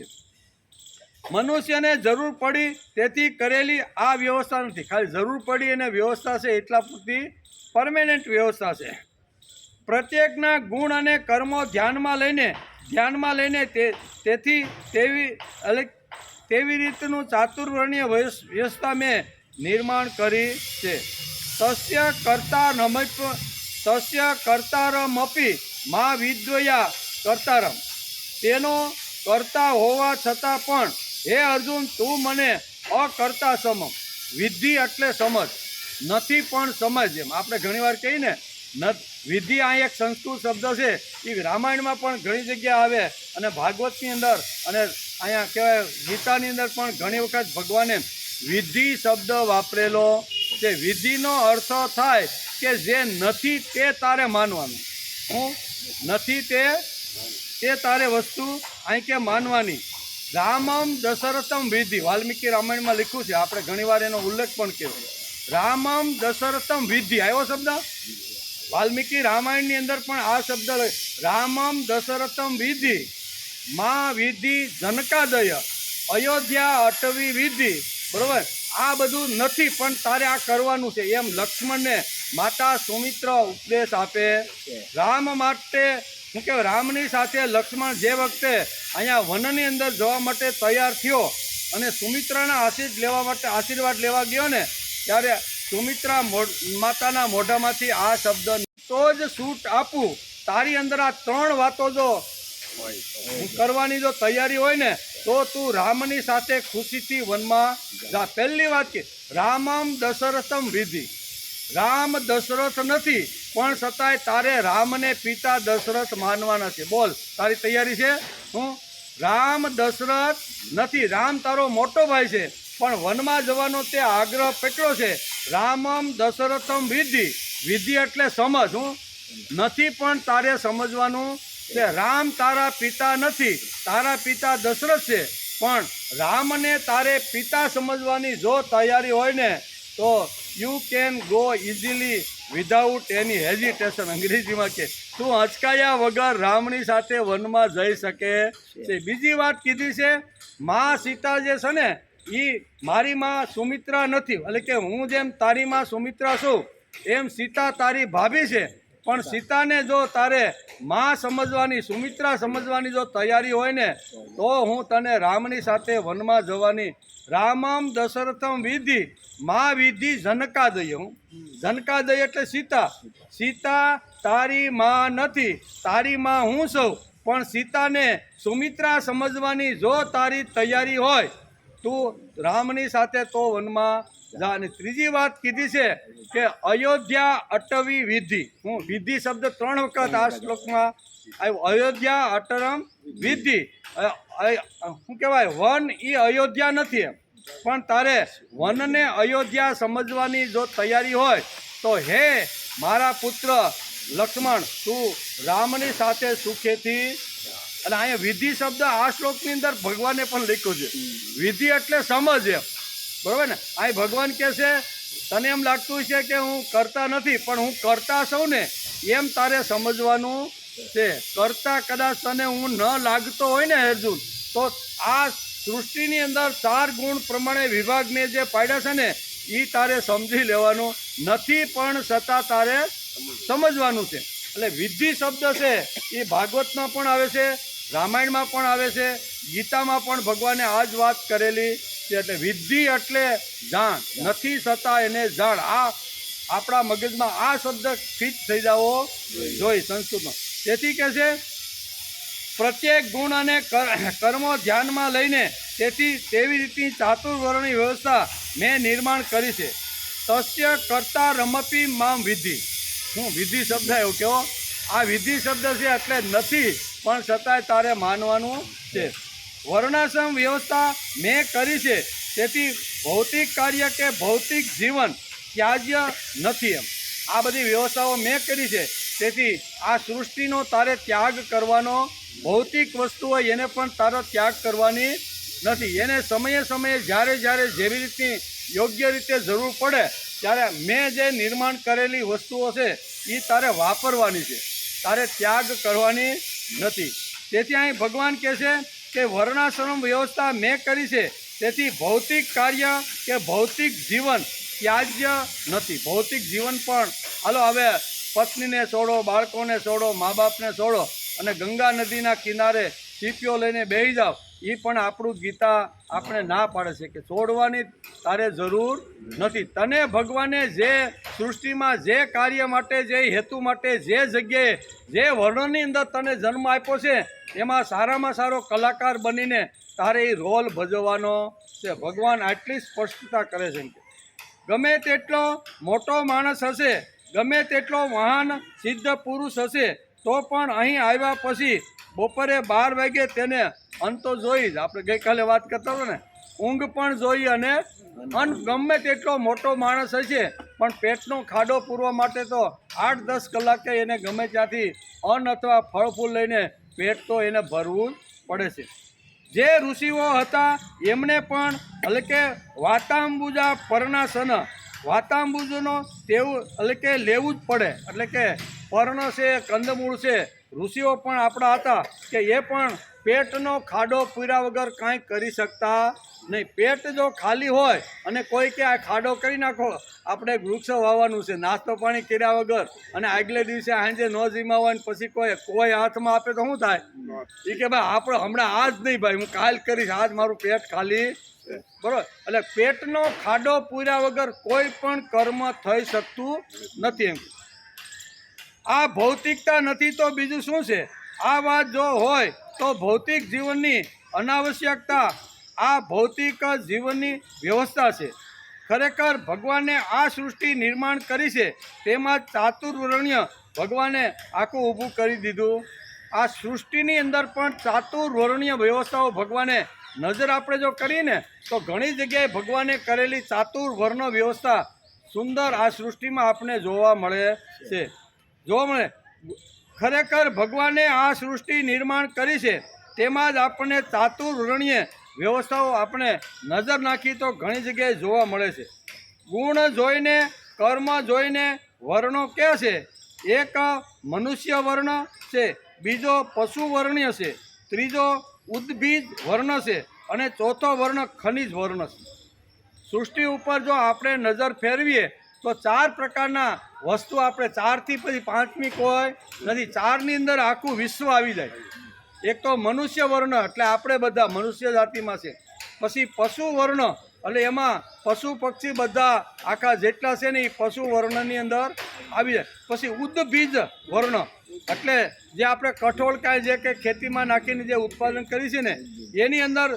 મનુષ્યને જરૂર પડી તેથી કરેલી આ વ્યવસ્થા નથી. ખાલી જરૂર પડી અને વ્યવસ્થા છે એટલા પૂરતી પરમેનન્ટ વ્યવસ્થા છે. પ્રત્યેકના ગુણ અને કર્મો ધ્યાનમાં લઈને તેથી તેવી રીતનું ચાતુર્વર્ણ્ય વ્યવસ્થા મેં નિર્માણ કરી છે. તસ્ય કર્તારમપી મા વિદ્વયા કર્તારમ. તેનો કરતા હોવા છતાં પણ હે અર્જુન તું મને અકર્તા સમમ. વિધિ એટલે સમજ, નથી પણ સમજ. એમ આપણે ઘણીવાર કહીએ ને વિધિ, આ એક સંસ્કૃત શબ્દ છે. એ રામાયણમાં પણ ઘણી જગ્યાએ આવે અને ભાગવતની અંદર અને અહીંયા કહેવાય ગીતાની અંદર પણ ઘણી વખત ભગવાને વિધિ શબ્દ વાપરેલો છે. વિધિનો અર્થ થાય કે જે નથી તે તારે માનવાનું. હું નથી તે તારે વસ્તુ અહીં કે માનવાની. રામમ દશરથમ વિધિ, વાલ્મીકી રામાયણમાં લખ્યું છે. આપણે ઘણીવાર એનો ઉલ્લેખ પણ કર્યો. રામમ દશરથમ વિધિ આવ્યો શબ્દ વાલ્મીકી રામાયણની અંદર પણ આ શબ્દ રામમ દશરથમ વિધિ મા વિધિ જનકાદય અયોધ્યા અટવી વિધિ. બરોબર? આ બધું નથી પણ તારે આ કરવાનું છે. એમ લક્ષ્મણને માતા સુમિત્ર ઉપદેશ આપે. રામ માટે શું કહેવાય રામની સાથે લક્ષ્મણ જે વખતે અહીંયા વનની અંદર જવા માટે તૈયાર થયો અને સુમિત્રાના આશીર્વાદ લેવા ગયો ને, ત્યારે સુમિત્રા માતાના મોઢામાંથી આ શબ્દ, તો જ છૂટ આપું તારી અંદર આ 3 વાતો જો કરવાની જો તૈયારી હોય ને, તો તું રામની સાથે ખુશીથી વનમાં જા. પહેલી વાત કે રામમ દશરથમ વિધિ, રામ દશરથ નથી પણ છતાંય તારે રામને પિતા દશરથ માનવાના છે. બોલ, તારી તૈયારી છે? હું રામ દશરથ નથી, રામ તારો મોટો ભાઈ છે, પણ વનમાં જવાનો તે આગ્રહ પકડ્યો છે. રામમ દશરથમ વિધિ, વિધિ એટલે સમજ. હું નથી પણ તારે સમજવાનું કે રામ તારા પિતા નથી, તારા પિતા દશરથ છે, પણ રામને તારે પિતા સમજવાની જો તૈયારી હોય ને, તો you can go easily without any hesitation. અંગ્રેજીમાં કે તું અચકાયા વગર રામની સાથે વનમાં જઈ શકે છે. બીજી વાત કીધી છે, મા સીતા જે છે ને એ મારી માં સુમિત્રા નથી, એટલે કે હું જેમ તારી માં સુમિત્રા છું એમ સીતા તારી ભાભી છે, પણ સીતાને જો તારે માં સમજવાની, સુમિત્રા સમજવાની જો તૈયારી હોય ને, તો હું તને રામની સાથે વનમાં જવાની. રામમ દશરથમ વિધિ, મા વિધિ જનકાદય. હું જનકાદય એટલે સીતા, સીતા તારી માં નથી, તારી માં હું છું, પણ સીતાને સુમિત્રા સમજવાની જો તારી તૈયારી હોય, તું રામની સાથે તો વનમાં જા. અને ત્રીજી વાત કીધી છે કે અયોધ્યા અટવી વિધિ. હું વિધિ શબ્દ 3 વખત આ શ્લોકમાં આવ્યો. અયોધ્યા અટરમ વિધિ, શું કહેવાય, વન એ અયોધ્યા નથી એમ, પણ તારે વનને અયોધ્યા સમજવાની જો તૈયારી હોય, તો હે મારા પુત્ર લક્ષ્મણ, તું રામની સાથે સુખેથી. અને અહીંયા વિધિ શબ્દ આ શ્લોકની અંદર ભગવાને પણ લખ્યો છે. વિધિ એટલે સમજ એમ, બરાબર ને? અહીં ભગવાન કહે છે તને એમ લાગતું છે કે હું કરતા નથી, પણ હું કરતા છું ને એમ તારે સમજવાનું છે. કરતા કદાચ તને હું ન લાગતો હોય ને અર્જુન, તો આ સૃષ્ટિની અંદર 4 ગુણ પ્રમાણે વિભાગ મેં જે પાડ્યા છે ને એ તારે સમજી લેવાનું નથી, પણ છતાં તારે સમજવાનું છે. એટલે વિધિ શબ્દ છે એ ભાગવતમાં પણ આવે છે, રામાયણમાં પણ આવે છે, ગીતામાં પણ ભગવાને આ જ વાત કરેલી છે. એટલે વિધિ એટલે જાણ, નથી છતાં એને જાણ. આ આપણા મગજમાં આ શબ્દ ફિટ થઈ જવો જોઈએ સંસ્કૃતમાં. તેથી કહે છે પ્રત્યેક ગુણ અને કર્મો ધ્યાનમાં લઈને તેવી રીતની ચાતુર્વર્ણની વ્યવસ્થા મેં નિર્માણ કરી છે. તસ્ય કરતા રમપી મામ વિધિ. હું વિધિ શબ્દ એવું કેવો, આ વિધિ શબ્દ છે એટલે નથી, પણ છતાંય તારે માનવાનું છે. વર્ણાશ્રમ વ્યવસ્થા મેં કરી છે, તેથી ભૌતિક કાર્ય કે ભૌતિક જીવન ત્યાજ્ય નથી એમ. આ બધી વ્યવસ્થાઓ મેં કરી છે, તેથી આ સૃષ્ટિનો તારે ત્યાગ કરવાનો, ભૌતિક વસ્તુ હોય એને પણ તારો ત્યાગ કરવાની નથી. એને સમયે સમયે જ્યારે જેવી રીતની યોગ્ય રીતે જરૂર પડે ત્યારે મેં જે નિર્માણ કરેલી વસ્તુઓ છે એ તારે વાપરવાની છે, તારે ત્યાગ કરવાની નથી. તેથી અહીં ભગવાન કહે છે કે વર્ણાશ્રમ વ્યવસ્થા મેં કરી છે, તેથી ભૌતિક કાર્ય કે ભૌતિક જીવન ત્યાજ્ય નથી. ભૌતિક જીવન પણ હાલો હવે પત્નીને છોડો, બાળકોને છોડો, મા બાપને છોડો અને ગંગા નદીના કિનારે સીપીઓ લઈને બેસી જાઓ, એ પણ આપણું ગીતા આપણે ના પાડે છે કે છોડવાની તારે જરૂર નથી. તને ભગવાને જે સૃષ્ટિમાં જે કાર્ય માટે, જે હેતુ માટે, જે જગ્યાએ, જે વર્ણનની અંદર તને જન્મ આપ્યો છે, એમાં સારામાં સારો કલાકાર બનીને તારે એ રોલ ભજવવાનો છે. ભગવાન આટલી સ્પષ્ટતા કરે છે કે ગમે તેટલો મોટો માણસ હશે, ગમે તેટલો મહાન સિદ્ધ પુરુષ હશે, તો પણ અહીં આવ્યા પછી બપોરે 12 વાગે તેને અંતો જોઈ જ. આપણે ગઈકાલે વાત કરતા હતા ને, ઊંઘ પણ જોઈ. અને ગમે તેટલો મોટો માણસ હશે, પણ પેટનો ખાડો પૂરવા માટે તો 8-10 કલાકે એને ગમે ત્યાંથી અન્ન અથવા ફળ ફૂલ લઈને પેટ તો એને ભરવું પડે છે. જે ઋષિઓ હતા એમને પણ એટલે કે વાતાંબુજા પર્ણાસન, વાતાંબુજનો તેવું એટલે કે લેવું જ પડે. એટલે કે પર્ણ છે, કંદમૂળ છે, ઋષિઓ પણ આપણા હતા કે એ પણ પેટનો ખાડો પૂર્યા વગર કાંઈ કરી શકતા નહીં. પેટ જો ખાલી હોય અને કોઈ કે આ ખાડો કરી નાખો આપણે વૃક્ષ વાવવાનું છે, નાસ્તો પાણી કર્યા વગર અને આગલે દિવસે સાંજે ન જીમાવાનું પછી કોઈ હાથમાં આપે તો શું થાય? એ કે ભાઈ આપણે હમણાં આજ નહીં ભાઈ, હું કાલ કરીશ, આજ મારું પેટ ખાલી, બરોબર? એટલે પેટનો ખાડો પૂર્યા વગર કોઈ પણ કર્મ થઈ શકતું નથી. એમ આ ભૌતિકતા નથી તો બીજું શું છે? આ વાત જો હોય તો ભૌતિક જીવનની અનાવશ્યકતા આ ભૌતિક જીવનની વ્યવસ્થા છે. ખરેખર ભગવાને આ સૃષ્ટિ નિર્માણ કરી છે, તેમાં ચાતુર્વર્ણ્ય ભગવાને આખું ઊભું કરી દીધું. આ સૃષ્ટિની અંદર પણ ચાતુર્વર્ણ્ય વ્યવસ્થાઓ ભગવાને નજર આપણે જો કરીએ ને તો ઘણી જગ્યાએ ભગવાને કરેલી ચાતુર્વર્ણ વ્યવસ્થા સુંદર આ સૃષ્ટિમાં આપણે જોવા મળે છે. જોવા મળે ખરેખર ભગવાને આ સૃષ્ટિ નિર્માણ કરી છે, તેમાં જ આપણને ચાતુર્વર્ણ્ય વ્યવસ્થાઓ આપણે નજર નાખી તો ઘણી જગ્યાએ જોવા મળે છે. ગુણ જોઈને, કર્મ જોઈને વર્ણો કે છે. એક મનુષ્ય વર્ણ છે, બીજો પશુ વર્ણ્ય છે, ત્રીજો ઉદ્ભીજ વર્ણ છે અને ચોથો વર્ણ ખનિજ વર્ણ છે. સૃષ્ટિ ઉપર જો આપણે નજર ફેરવીએ તો 4 પ્રકારના વસ્તુ આપણે 4થી પછી 5મી કોઈ નથી. 4ની અંદર આખું વિશ્વ આવી જાય. એક તો મનુષ્ય વર્ણ એટલે આપણે બધા મનુષ્ય જાતિમાં છે. પછી પશુ વર્ણ એટલે એમાં પશુ પક્ષી બધા આખા જેટલા છે ને એ પશુ વર્ણની અંદર આવી જાય. પછી ઉદ્ભીજ વર્ણ એટલે જે આપણે કઠોળ કાંઈ જે કે ખેતીમાં નાખીને જે ઉત્પાદન કરી છે ને એની અંદર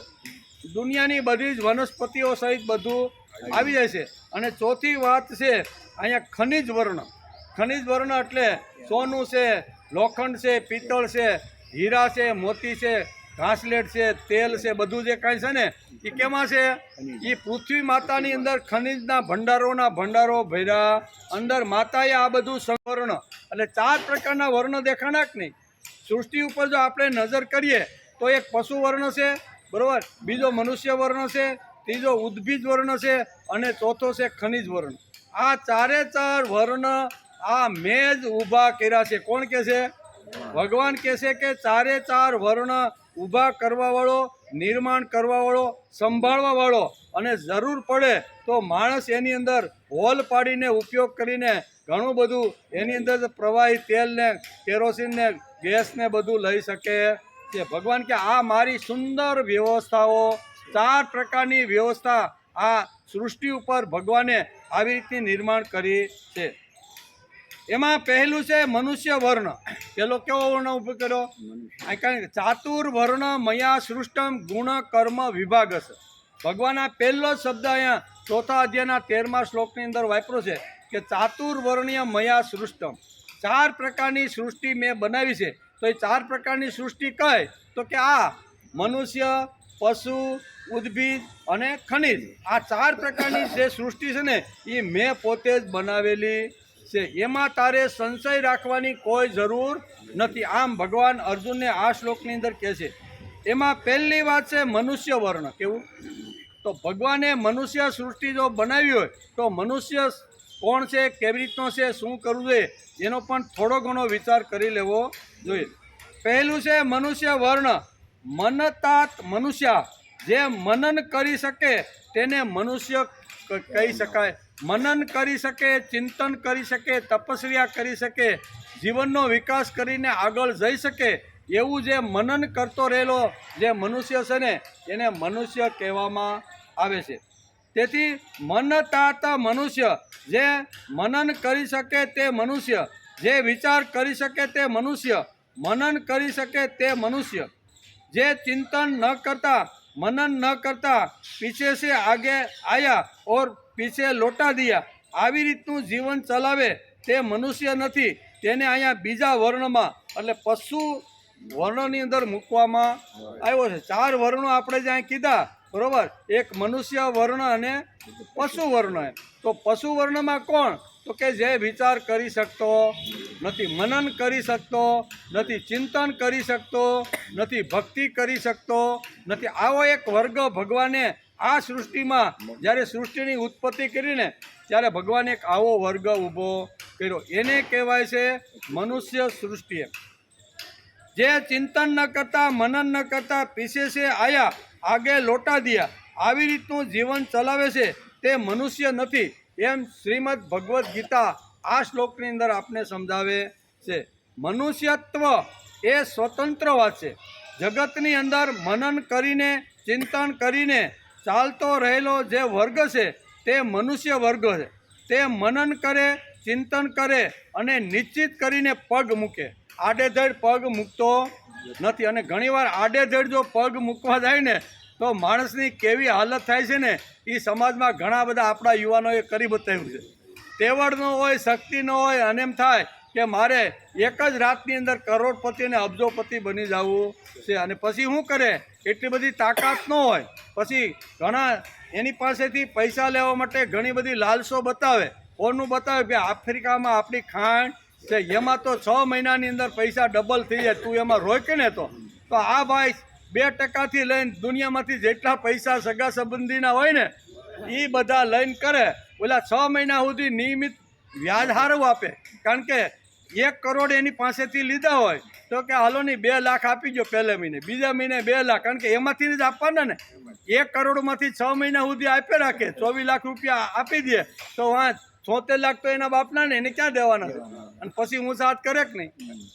દુનિયાની બધી જ વનસ્પતિઓ સહિત બધું આવી જાય છે. અને ચોથી વાત છે અહીંયા ખનિજ વર્ણ. ખનિજ વર્ણ એટલે સોનું છે, લોખંડ છે, પિત્તળ છે, હીરા છે, મોતી છે, ઘાસલેટ છે, તેલ છે, બધું જે કાંઈ છે ને એ કેમાં છે? એ પૃથ્વી માતાની અંદર ખનિજના ભંડારો ભર્યા અંદર માતાએ આ બધું સંવર્ણ એટલે 4 પ્રકારના વર્ણ દેખાણા કે નહીં. સૃષ્ટિ ઉપર જો આપણે નજર કરીએ તો એક પશુ વર્ણ છે, બરાબર, બીજો મનુષ્ય વર્ણ છે, ત્રીજો ઉદ્ભીજ વર્ણ છે અને ચોથો છે ખનિજ વર્ણ. આ 4 વર્ણ આ મેં જ ઊભા કર્યા છે. કોણ કહે છે? ભગવાન કહે છે કે 4 વર્ણ ઊભા કરવાવાળો, નિર્માણ કરવાવાળો, સંભાળવાવાળો અને જરૂર પડે તો માણસ એની અંદર હોલ પાડીને ઉપયોગ કરીને ઘણું બધું એની અંદર પ્રવાહી તેલને, કેરોસીનને, ગેસને બધું લઈ શકે છે. ભગવાન કે આ મારી સુંદર વ્યવસ્થાઓ, 4 પ્રકારની વ્યવસ્થા આ સૃષ્ટિ ઉપર ભગવાને આવી રીતની નિર્માણ કરી છે. એમાં પહેલું છે મનુષ્ય વર્ણ. પેલો કેવો વર્ણ ઉભો કર્યો? કારણ કે ચાતુર્વર્ણ મયા સૃષ્ટમ ગુણ કર્મ વિભાગ છે. ભગવાન આ પહેલો શબ્દ અહીંયા 4થા અધ્યાયના 13મા શ્લોકની અંદર વાપર્યો છે કે ચાતુર્વર્ણ્ય મયા સૃષ્ટમ. 4 પ્રકારની સૃષ્ટિ મેં બનાવી છે. તો એ 4 પ્રકારની સૃષ્ટિ કઈ? તો કે આ મનુષ્ય, પશુ, ઉદ્ભીજ અને ખનિજ. આ 4 પ્રકારની જે સૃષ્ટિ છે ને એ મેં પોતે જ બનાવેલી છે. એમાં તારે સંશય રાખવાની કોઈ જરૂર નથી. આમ ભગવાન અર્જુનને આ શ્લોકની અંદર કહે છે. એમાં પહેલી વાત છે મનુષ્ય વર્ણ. કેવું? તો ભગવાને મનુષ્ય સૃષ્ટિ જો બનાવી હોય તો મનુષ્ય કોણ છે, કેવી રીતનો છે, શું કરવું જોઈએ એનો પણ થોડો ઘણો વિચાર કરી લેવો જોઈએ. પહેલું છે મનુષ્ય વર્ણ. મનતાત મનુષ્ય. જે મનન કરી શકે તેને મનુષ્ય કહી શકાય. મનન કરી શકે, ચિંતન કરી શકે, તપસ્યા કરી શકે, જીવનનો વિકાસ કરીને આગળ જઈ શકે એવું જે મનન કરતો રહેલો જે મનુષ્ય છે ને એને મનુષ્ય કહેવામાં આવે છે. તેથી મનતાત મનુષ્ય. જે મનન કરી શકે તે મનુષ્ય, જે વિચાર કરી શકે તે મનુષ્ય, મનન કરી શકે તે મનુષ્ય, જે ચિંતન ન કરતા, मनन न करता पीछे से आगे आया और पीछे लौटा दिया આવી રીતનું જીવન ચલાવે તે મનુષ્ય નથી. તેને અહીંયા બીજા વર્ણમાં એટલે પશુ વર્ણની અંદર મૂકવામાં આવ્યો છે. 4 વર્ણો આપણે જ્યાં કીધા, બરોબર, એક મનુષ્ય વર્ણ અને પશુ વર્ણ. તો પશુ વર્ણમાં કોણ? તો કે જે વિચાર કરી શકતો નથી, મનન કરી શકતો નથી, ચિંતન કરી શકતો નથી, ભક્તિ કરી શકતો નથી. આવો એક વર્ગ ભગવાને આ સૃષ્ટિમાં જ્યારે સૃષ્ટિની ઉત્પત્તિ કરીને ત્યારે ભગવાને એક આવો વર્ગ ઊભો કર્યો. એને કહેવાય છે મનુષ્ય સૃષ્ટિ. જે ચિંતન ન કરતા, મનન ન કરતા, પીછે છે આયા, આગે લોટા દિયા, આવી રીતનું જીવન ચલાવે છે તે મનુષ્ય નથી. એમ શ્રીમદ ભગવદ્ ગીતા આ શ્લોકની અંદર આપને સમજાવે છે. મનુષ્યત્વ એ સ્વતંત્રવાદ છે. જગતની અંદર મનન કરીને ચિંતન કરીને ચાલતો રહેલો જે વર્ગ છે તે મનુષ્ય વર્ગ છે. તે મનન કરે, ચિંતન કરે અને નિશ્ચિત કરીને પગ મૂકે. આડેધડ પગ મૂકતો નથી. અને ઘણીવાર આડેધડ જો પગ મૂકવા જાય ને તો માણસની કેવી હાલત થાય છે ને એ સમાજમાં ઘણા બધા આપણા યુવાનોએ કરી બતાવ્યું છે. તેવડ ન હોય, શક્તિ ન હોય અને એમ થાય કે મારે એક જ રાતની અંદર કરોડપતિ અને અબજોપતિ બની જવું છે. અને પછી શું કરે? એટલી બધી તાકાત ન હોય. પછી ઘણા એની પાસેથી પૈસા લેવા માટે ઘણી બધી લાલસો બતાવે. કોનું બતાવે કે આફ્રિકામાં આપણી ખાંડ છે, એમાં તો 6 મહિનાની અંદર પૈસા ડબલ થઈ જાય, તું એમાં રોકે ને. તો આ ભાઈ 2% લઈને દુનિયામાંથી જેટલા પૈસા સગા સંબંધીના હોય ને એ બધા લઈને કરે. ઓલા 6 મહિના સુધી નિયમિત વ્યાજ હારું આપે. કારણ કે 1 કરોડ એની પાસેથી લીધા હોય તો કે હાલો ની 2 લાખ આપી દો પહેલે મહિને, બીજા મહિને 2 લાખ. કારણ કે એમાંથી જ આપવાના ને. 1 કરોડમાંથી 6 મહિના સુધી આપે રાખે, 24 લાખ રૂપિયા આપી દે તો 76 લાખ તો એના બાપના ને, એને ક્યાં દેવાના છે? અને પછી હું સાથ કરે કે નહીં?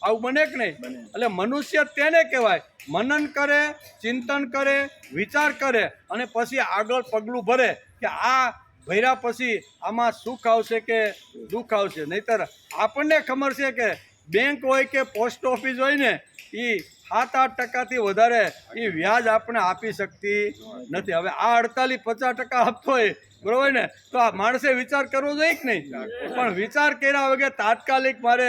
આવું બને કે નહીં? એટલે મનુષ્ય તેને કહેવાય મનન કરે, ચિંતન કરે, વિચાર કરે અને પછી આગળ પગલું ભરે કે આ ભર્યા પછી આમાં સુખ આવશે કે દુઃખ આવશે. નહીંતર આપણને ખબર છે કે બેંક હોય કે પોસ્ટ ઓફિસ હોય ને એ 7-8% વધારે એ વ્યાજ આપણે આપી શકતી નથી. હવે આ 48-50% આપતો હોય બરોબર ને, તો આ માણસે વિચાર કરવો જોઈએ કે નહીં? પણ વિચાર કર્યા વગર તાત્કાલિક મારે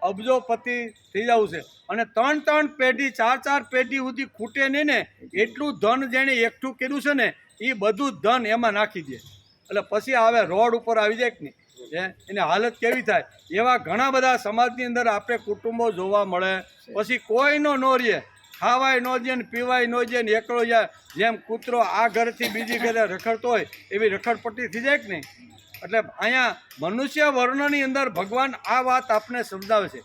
અબજોપતિ થઈ જવું છે. અને 3 પેઢી 4 પેઢી સુધી ખૂટે નહીં ને એટલું ધન જેણે એકઠું કર્યું છે ને એ બધું ધન એમાં નાખી દે. એટલે પછી આવે રોડ ઉપર આવી જાય કે નહીં? એની હાલત કેવી થાય? એવા ઘણા બધા સમાજની અંદર આપણે કુટુંબો જોવા મળે. પછી કોઈનો ન રહે, ખાવાય ન જાય ને પીવાય ન જાય ને એકલો જાય. જેમ કૂતરો આ ઘરથી બીજી ઘરે રખડતો હોય એવી રખડપટ્ટી થઈ જાય કે નહીં? એટલે અહીંયા મનુષ્ય વર્ણની અંદર ભગવાન આ વાત આપણે સમજાવે છે.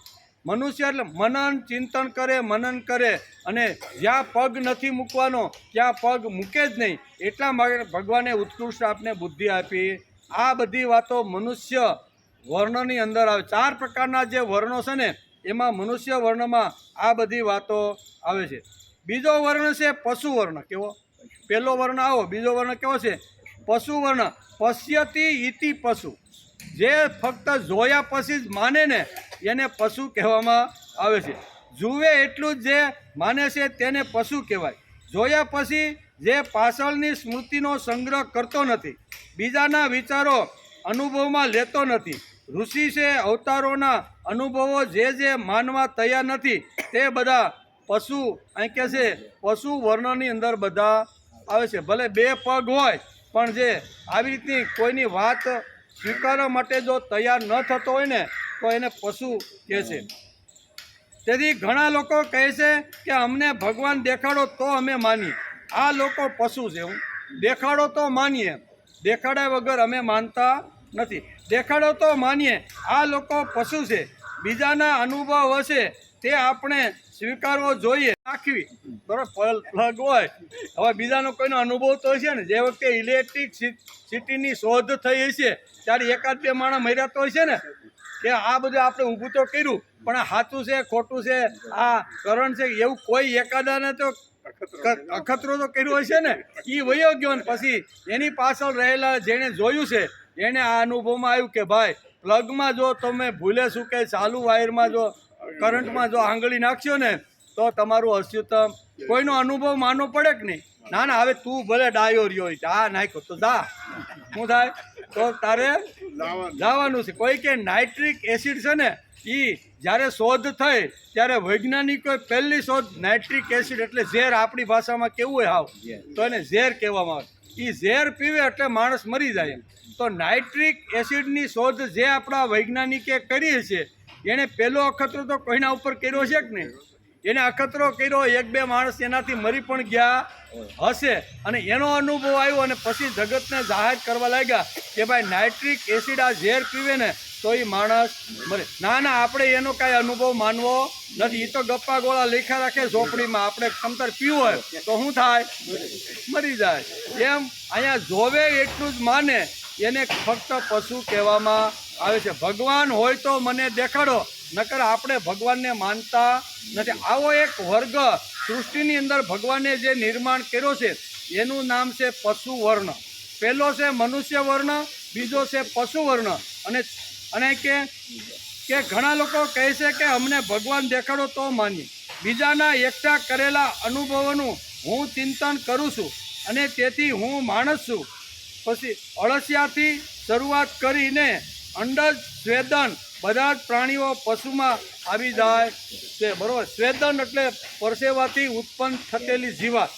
મનુષ્ય એટલે મનન ચિંતન કરે, મનન કરે અને જ્યાં પગ નથી મૂકવાનો ત્યાં પગ મૂકે જ નહીં. એટલા માટે ભગવાને ઉત્કૃષ્ટ આપને બુદ્ધિ આપી. આ બધી વાતો મનુષ્ય વર્ણની અંદર આવે. 4 પ્રકારના જે વર્ણો છે ને એમાં મનુષ્ય વર્ણમાં આ બધી વાતો આવે છે. બીજો વર્ણ છે પશુ વર્ણ. કેવો? પહેલો વર્ણ આવો, બીજો વર્ણ કેવો છે? પશુ વર્ણ. પશ્યતિ ઇતિ પશુ. જે ફક્ત જોયા પછી જ માને ને એને પશુ કહેવામાં આવે છે. જુએ એટલું જ જે માને છે તેને પશુ કહેવાય. જોયા પછી જે પાછળની સ્મૃતિનો સંગ્રહ કરતો નથી, બીજાના વિચારો અનુભવમાં લેતો નથી. ઋષિ છે, અવતારોના અનુભવો જે માનવા તૈયાર નથી તે બધા પશુ અહીં કહે છે પશુ વર્ણની અંદર બધા આવે છે. ભલે 2 પગ હોય પણ જે આવી રીતની કોઈની વાત સ્વીકારવા માટે જો તૈયાર ન થતો હોય ને તો એને પશુ કહે છે. તેથી ઘણા લોકો કહે છે કે અમને ભગવાન દેખાડો તો અમે માનીએ. આ લોકો પશુ છે. હું દેખાડો તો માનીએ, દેખાડ્યા વગર અમે માનતા નથી. દેખાડો તો માનીએ, આ લોકો પશુ છે. બીજાના અનુભવ હશે તે આપણે સ્વીકારવો જોઈએ. રાખવી બરાબર પ્લગ હોય. હવે બીજાનો કોઈનો અનુભવ તો હશે ને. જે વખતે ઇલેક્ટ્રિક સિટીની શોધ થઈ હશે ત્યારે 1-2 માણસ મર્યા તો હશે ને કે આ બધું આપણે ઊભું તો કર્યું પણ આ સાચું છે ખોટું છે, આ કરંટ છે, એવું કોઈ એકાદાને તો અખતરો તો કર્યો હશે ને. એ વયો ગયો ને પછી એની પાછળ રહેલા જેણે જોયું છે એને આ અનુભવમાં આવ્યું કે ભાઈ પ્લગમાં જો તમે ભૂલે શું કે ચાલુ વાયરમાં જો કરંટમાં જો આંગળી નાખશો ને તો તમારું અસ્યુત્તમ. કોઈનો અનુભવ માનવો પડે કે નહીં? ના ના, હવે તું ભલે ડાયો રહ્યો હોય આ નાખ્યો તો જા, શું થાય તો તારે જવાનું છે. કોઈ કે નાઇટ્રિક એસિડ છે ને એ જ્યારે શોધ થઈ ત્યારે વૈજ્ઞાનિકોએ પહેલી શોધ નાઇટ્રિક એસિડ એટલે ઝેર, આપણી ભાષામાં કેવું હોય હાવ તો એને ઝેર કહેવામાં આવે. એ ઝેર પીવે એટલે માણસ મરી જાય. તો નાઇટ્રિક એસિડની શોધ જે આપણા વૈજ્ઞાનિકે કરી છે એણે પહેલો અખતરો તો કોઈના ઉપર કર્યો છે કે નહીં? એને અખતરો કર્યો, 1-2 માણસ એનાથી મરી પણ ગયા હશે અને એનો અનુભવ આવ્યો અને પછી જગતને જાહેર કરવા લાગ્યા કે ભાઈ નાઇટ્રિક એસિડ આ ઝેર પીવે ને તો એ માણસ મરે. ના ના, આપણે એનો કાંઈ અનુભવ માનવો નથી. એ તો ગપ્પા ગોળા લેખા રાખે ઝોપડીમાં. આપણે કમતર પીવું હોય તો શું થાય? મરી જાય. એમ અહીંયા જોવે એટલું જ માને એને ફક્ત પશુ કહેવામાં આવે છે. ભગવાન હોય તો મને દેખાડો, નકર આપણે ભગવાનને માનતા નથી. આવો એક વર્ગ સૃષ્ટિની અંદર ભગવાને જે નિર્માણ કર્યો છે એનું નામ છે પશુ વર્ણ. પહેલો છે મનુષ્ય વર્ણ, બીજો છે પશુ વર્ણ. અને કે ઘણા લોકો કહે છે કે અમને ભગવાન દેખાડો તો માનીએ. બીજાના એકઠા કરેલા અનુભવોનું હું ચિંતન કરું છું અને તેથી હું માણસ છું. પછી અળસિયાથી શરૂઆત કરીને અંડજ સ્વેદન બધા જ પ્રાણીઓ પશુમાં આવી જાય છે, બરાબર. સ્વેદન એટલે પરસેવાથી ઉત્પન્ન થયેલી જીવાત.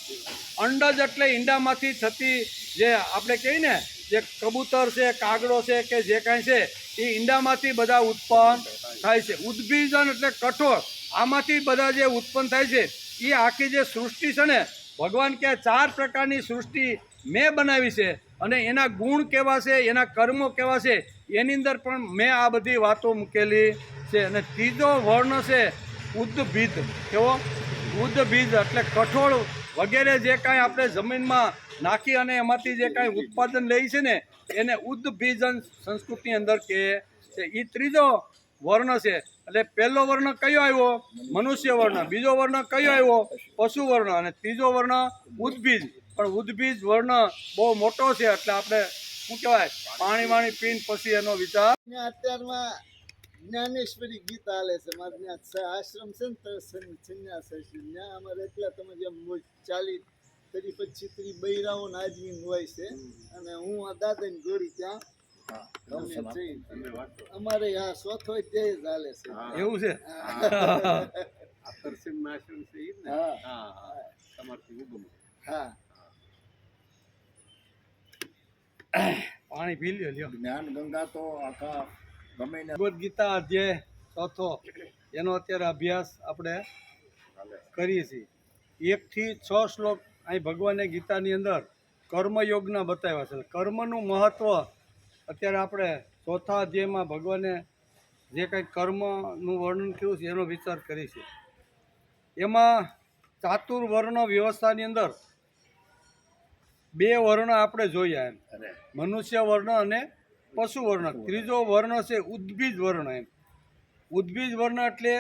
અંડજ એટલે ઈંડામાંથી થતી, જે આપણે કહીએ ને, જે કબૂતર છે, કાગડો છે કે જે કાંઈ છે એ ઈંડામાંથી બધા ઉત્પન્ન થાય છે. ઉદ્ભીજન એટલે કઠોળ, આમાંથી બધા જે ઉત્પન્ન થાય છે એ આખી જે સૃષ્ટિ છે ને, ભગવાન કે 4 પ્રકારની સૃષ્ટિ મેં બનાવી છે અને એના ગુણ કેવા છે, એના કર્મો કેવા છે, એની અંદર પણ મેં આ બધી વાતો મૂકેલી છે. અને ત્રીજો વર્ણ છે ઉદ્ભીજ. કેવો? ઉદ્ભીજ એટલે કઠોળ વગેરે જે કાંઈ આપણે જમીનમાં નાખી અને એમાંથી જે કાંઈ ઉત્પાદન લઈ છે ને એને ઉદ્ભીજન સંસ્કૃતિની અંદર કહે છે. એ ત્રીજો વર્ણ છે. એટલે પહેલો વર્ણ કયો આવ્યો? મનુષ્ય વર્ણ. બીજો વર્ણ કયો આવ્યો? પશુ વર્ણ. અને ત્રીજો વર્ણ ઉદ્ભીજ. પણ ઉદ્ભીજ વર્ણ બહુ મોટો છે, એટલે આપણે શું કહેવાય, પાણી પીને પછી એનો વિચાર. અત્યારમાં જ્ઞાનેશ્વરી ગીત હાલે છે. મારે ત્યાં આશ્રમ છે ને, તો સંન્યાસ છે ત્યાં અમારે એટલા તમે જેમ 40-35 બૈરાઓ ને આદમી હોય છે. અને હું આ દાદાની જોડી ત્યાં અમારે આ ચોથો અધ્યાય જ હાલે છે. એવું છે? હા, પાણી પી લ્યો. જ્ઞાન ગંગા તો આખા ગમે ને. ભગવદ્ ગીતા અધ્યાય ચોથો એનો અત્યારે અભ્યાસ આપણે કરીએ છીએ. 1 થી 6 શ્લોક અહીં ભગવાને ગીતાની અંદર કર્મયોગના બતાવ્યા છે. કર્મનું મહત્વ અત્યારે આપણે ચોથા અધ્યાયમાં ભગવાને જે કંઈ કર્મનું વર્ણન કર્યું છે એનો વિચાર કરી છે. એમાં ચાતુર્વર્ણ વ્યવસ્થાની અંદર 2 વર્ણ આપણે જોયા, એમ મનુષ્ય વર્ણ અને પશુ વર્ણ. ત્રીજો વર્ણ છે ઉદ્ભીજ વર્ણ. એમ ઉદ્ભીજ વર્ણ એટલે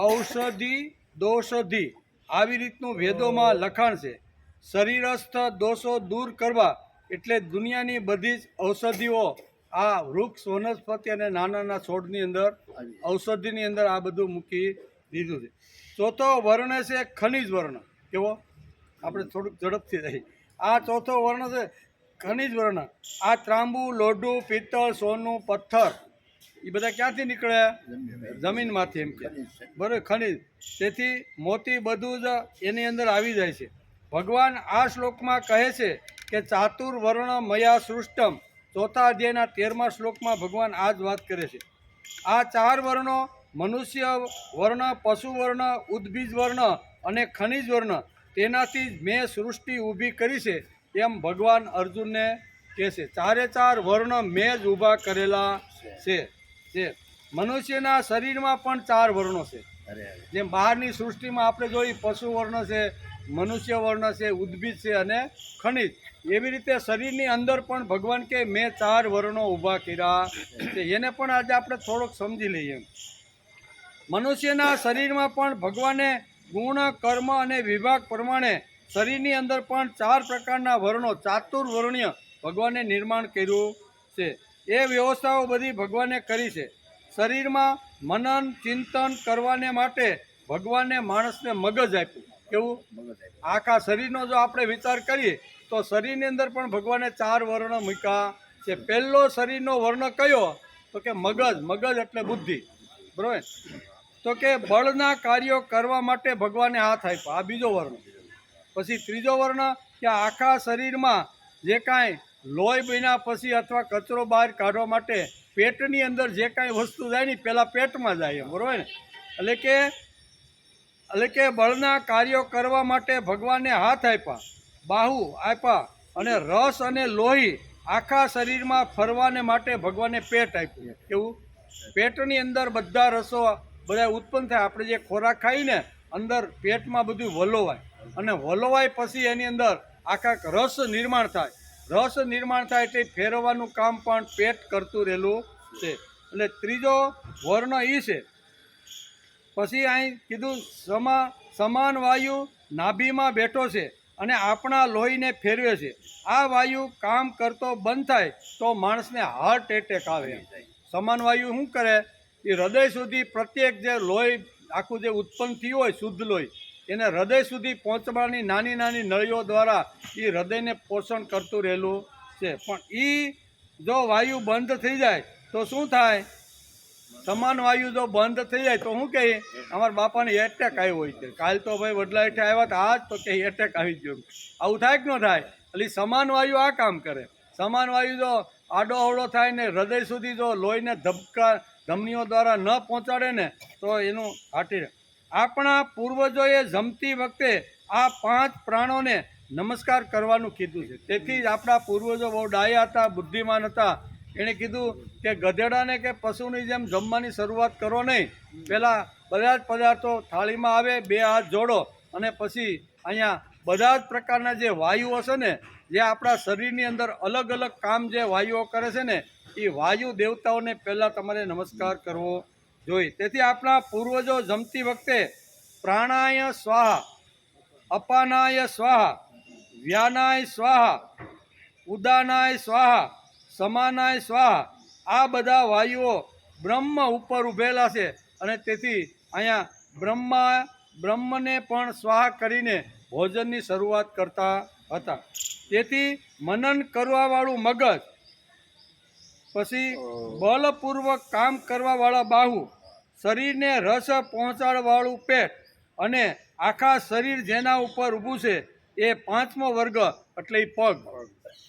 ઔષધિ દોષધિ, આવી રીતનું વેદોમાં લખાણ છે. શરીરસ્થ દોષો દૂર કરવા એટલે દુનિયાની બધી જ ઔષધિઓ, આ વૃક્ષ વનસ્પતિ અને નાના છોડની અંદર ઔષધિની અંદર આ બધું મૂકી દીધું છે. ચોથો વર્ણ છે ખનિજ વર્ણ. કેવો? આપણે થોડુંક ઝડપથી રહી. આ ચોથો વર્ણ છે ખનિજ વર્ણ. આ ત્રાંબુ, લોઢું, પિત્તળ, સોનું, પથ્થર એ બધા ક્યાંથી નીકળે? જમીનમાંથી. એમ કે બરાબર, ખનિજ. તેથી મોતી બધું જ એની અંદર આવી જાય છે. ભગવાન આ શ્લોકમાં કહે છે કે ચાતુર્વર્ણ મયા સૃષ્ટમ. ચોથા અધ્યાયના 13મા શ્લોકમાં ભગવાન આ જ વાત કરે છે. આ 4 વર્ણો મનુષ્ય વર્ણ, પશુ વર્ણ, ઉદ્ભીજ વર્ણ અને ખનિજ વર્ણ, તેનાથી જ મેં સૃષ્ટિ ઊભી કરી છે એમ ભગવાન અર્જુનને કહે છે. 4 વર્ણ મેં જ ઊભા કરેલા છે. મનુષ્યના શરીરમાં પણ 4 વર્ણો છે. જેમ બહારની સૃષ્ટિમાં આપણે જોઈ પશુ વર્ણ છે, મનુષ્ય વર્ણ છે, ઉદ્ભીજ છે અને ખનિજ, એવી રીતે શરીરની અંદર પણ ભગવાન કે મેં 4 વર્ણો ઊભા કર્યા છે. એને પણ આજે આપણે થોડોક સમજી લઈએ. મનુષ્યના શરીરમાં પણ ભગવાને ગુણ, કર્મ અને વિભાગ પ્રમાણે શરીરની અંદર પણ 4 પ્રકારના વર્ણો, ચાતુર્વર્ણ્ય ભગવાને નિર્માણ કર્યું છે. એ વ્યવસ્થાઓ બધી ભગવાને કરી છે. શરીરમાં મનન ચિંતન કરવાને માટે ભગવાને માણસને મગજ આપ્યું. કેવું? આખા શરીરનો જો આપણે વિચાર કરીએ તો શરીરની અંદર પણ ભગવાને 4 વર્ણ મૂક્યા છે. પહેલો શરીરનો વર્ણ કયો? તો કે મગજ. મગજ એટલે બુદ્ધિ, બરાબર. તો કે બળના કાર્યો કરવા માટે ભગવાને હાથ આપ્યો. આ બીજો વર્ણ. પછી ત્રીજો વર્ણ કે આખા શરીરમાં જે કાંઈ લોહી બન્યા પછી અથવા કચરો બહાર કાઢવા માટે પેટની અંદર જે કાંઈ વસ્તુ જાય ને પહેલાં પેટમાં જાય, એમ બરાબર ને. એટલે કે બળના કાર્યો કરવા માટે ભગવાને હાથ આપ્યા, બાહુ આપ્યા, અને રસ અને લોહી આખા શરીરમાં ફરવાને માટે ભગવાને પેટ આપ્યું. કેવું? પેટની અંદર બધા રસો બધા ઉત્પન્ન થાય. આપણે જે ખોરાક ખાઈને અંદર પેટમાં બધું વલોવાય, અને વલોવાય પછી એની અંદર આખા રસ નિર્માણ થાય. રસ નિર્માણ થાય એટલે ફેરવવાનું કામ પણ પેટ કરતું રહેલું છે. એટલે ત્રીજો વર્ણ એ છે. પછી અહીં કીધું સમાન વાયુ નાભીમાં બેઠો છે અને આપણા લોહીને ફેરવે છે. આ વાયુ કામ કરતો બંધ થાય તો માણસને હાર્ટ એટેક આવે. સમાન વાયુ શું કરે? એ હૃદય સુધી પ્રત્યેક જે લોહી આખું જે ઉત્પન્ન થયું હોય શુદ્ધ લોહી એને હૃદય સુધી પહોંચવાની નાની નાની નળીઓ દ્વારા એ હૃદયને પોષણ કરતું રહેલું છે. પણ એ જો વાયુ બંધ થઈ જાય તો શું થાય? સમાન વાયુ જો બંધ થઈ જાય તો શું કહીએ? અમારા બાપાને એટેક આવ્યો હોય છે. કાલ તો ભાઈ વડલા હેઠે આવ્યા હતા, આજ તો કે એટેક આવી ગયો. આવું થાય કે ન થાય? એટલે સમાન વાયુ આ કામ કરે. સમાન વાયુ જો આડો અવળો થાય ને હૃદય સુધી જો લોહીને ધમનીઓ દ્વારા ન પહોંચાડે ને તો એનું હાટી. આપણા પૂર્વજોએ જમતી વખતે આ 5 પ્રાણોને નમસ્કાર કરવાનું કીધું છે. તેથી જ આપણા પૂર્વજો બહુ ડાયા હતા, બુદ્ધિમાન હતા. એણે કીધું કે ગધેડાને કે પશુની જેમ જમવાની શરૂઆત કરો નહીં. પહેલાં બધા જ પદાર્થો થાળીમાં આવે, 2 હાથ જોડો અને પછી અહીંયા બધા જ પ્રકારના જે વાયુઓ છે ને, જે આપણા શરીરની અંદર અલગ અલગ કામ જે વાયુઓ કરે છે ને, એ વાયુ દેવતાઓને પહેલાં તમારે નમસ્કાર કરવો જોઈએ. તેથી આપણા પૂર્વજો જમતી વખતે પ્રાણાય સ્વાહા, અપાનાય સ્વાહા, વ્યાનાય સ્વાહા, ઉદાનાય સ્વાહા, સમાનાય સ્વાહા, આ બધા વાયુઓ બ્રહ્મ ઉપર ઊભેલા છે. અને તેથી અહીંયા બ્રહ્મને પણ સ્વાહા કરીને ભોજનની શરૂઆત કરતા હતા. તેથી મનન કરવાવાળું મગજ, પછી બલપૂર્વક કામ કરવાવાળા બાહુ, શરીરને રસ પહોંચાડવાળું પેટ અને આખા શરીર જેના ઉપર ઊભું છે એ 5મો વર્ગ એટલે એ પગ.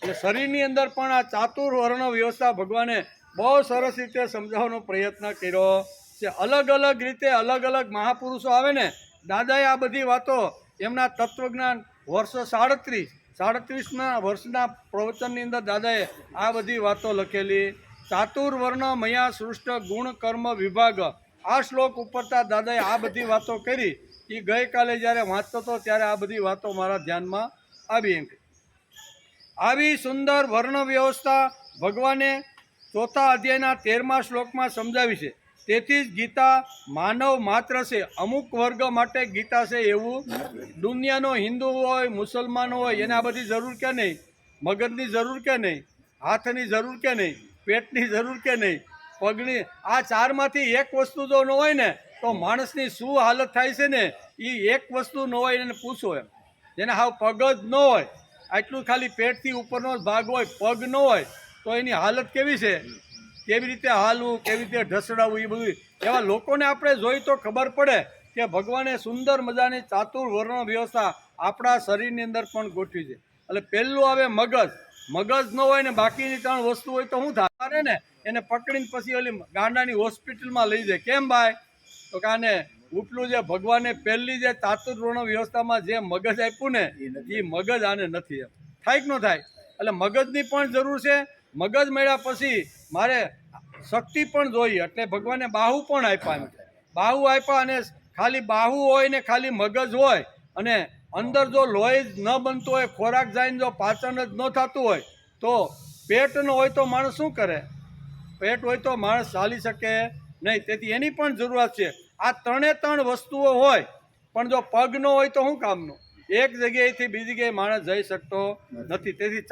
એટલે શરીરની અંદર પણ આ ચાતુર્વર્ણ વ્યવસ્થા ભગવાને બહુ સરસ રીતે સમજાવવાનો પ્રયત્ન કર્યો છે. અલગ અલગ રીતે અલગ અલગ મહાપુરુષો આવે ને, દાદાએ આ બધી વાતો એમના તત્વજ્ઞાન વર્ષો 37 વર્ષના પ્રવચનની અંદર દાદાએ આ બધી વાતો લખેલી. ચાતુર્વર્ણ મયા સૃષ્ટ ગુણ કર્મ વિભાગ, આ શ્લોક ઉપરતા દાદાએ આ બધી વાતો કરી. એ ગઈકાલે જ્યારે વાંચતો હતો ત્યારે આ બધી વાતો મારા ધ્યાનમાં આવી. આવી સુંદર વર્ણ વ્યવસ્થા ભગવાને 4થા અધ્યાયના 13મા શ્લોકમાં સમજાવી છે. તેથી જ ગીતા માનવ માત્ર છે, અમુક વર્ગ માટે ગીતા છે એવું દુનિયાનો હિન્દુ હોય, મુસલમાન હોય, એને આ બધી જરૂર કે નહીં? મગજની જરૂર કે નહીં? હાથની જરૂર કે નહીં? પેટની જરૂર કે નહીં? પગની? આ 4માંથી એક વસ્તુ જો ન હોય ને તો માણસની શું હાલત થાય છે ને, એ એક વસ્તુ ન હોય એને પૂછો. એમ જેને હાવ પગ જ ન હોય, આટલું ખાલી પેટથી ઉપરનો જ ભાગ હોય, પગ ન હોય, તો એની હાલત કેવી છે? કેવી રીતે હાલવું, કેવી રીતે ઢસડાવવું, એ બધું એવા લોકોને આપણે જોઈ તો ખબર પડે કે ભગવાને સુંદર મજાની ચાતુર્વર્ણ વ્યવસ્થા આપણા શરીરની અંદર પણ ગોઠવી છે. એટલે પહેલું આવે મગજ. મગજ ન હોય ને બાકીની 3 વસ્તુ હોય તો શું થાય ને? એને પકડીને પછી ઓલી ગાંડાની હોસ્પિટલમાં લઈ જાય. કેમ ભાઈ? તો કાને ઉપલું જે ભગવાને પહેલી જે ચાતુર્વર્ણ વ્યવસ્થામાં જે મગજ આપ્યું ને, એ મગજ આને નથી. એમ થાય કે ન થાય? એટલે મગજની પણ જરૂર છે. મગજ મળ્યા પછી મારે શક્તિ પણ જોઈએ, એટલે ભગવાને બાહુ પણ આપ્યા. બાહુ આપ્યા અને ખાલી બાહુ હોય ને ખાલી મગજ હોય અને અંદર જો લોહી જ ન બનતું હોય, ખોરાક જઈને જો પાચન જ ન થતું હોય, તો પેટ ન હોય તો માણસ શું કરે? પેટ હોય તો માણસ ચાલી શકે નહીં. તેથી એની પણ જરૂરત છે. આ 3 વસ્તુઓ હોય પણ જો પગ ન હોય તો શું કામનું? એક જગ્યાએથી બીજી જગ્યાએ માણસ જઈ શકતો નથી. તેથી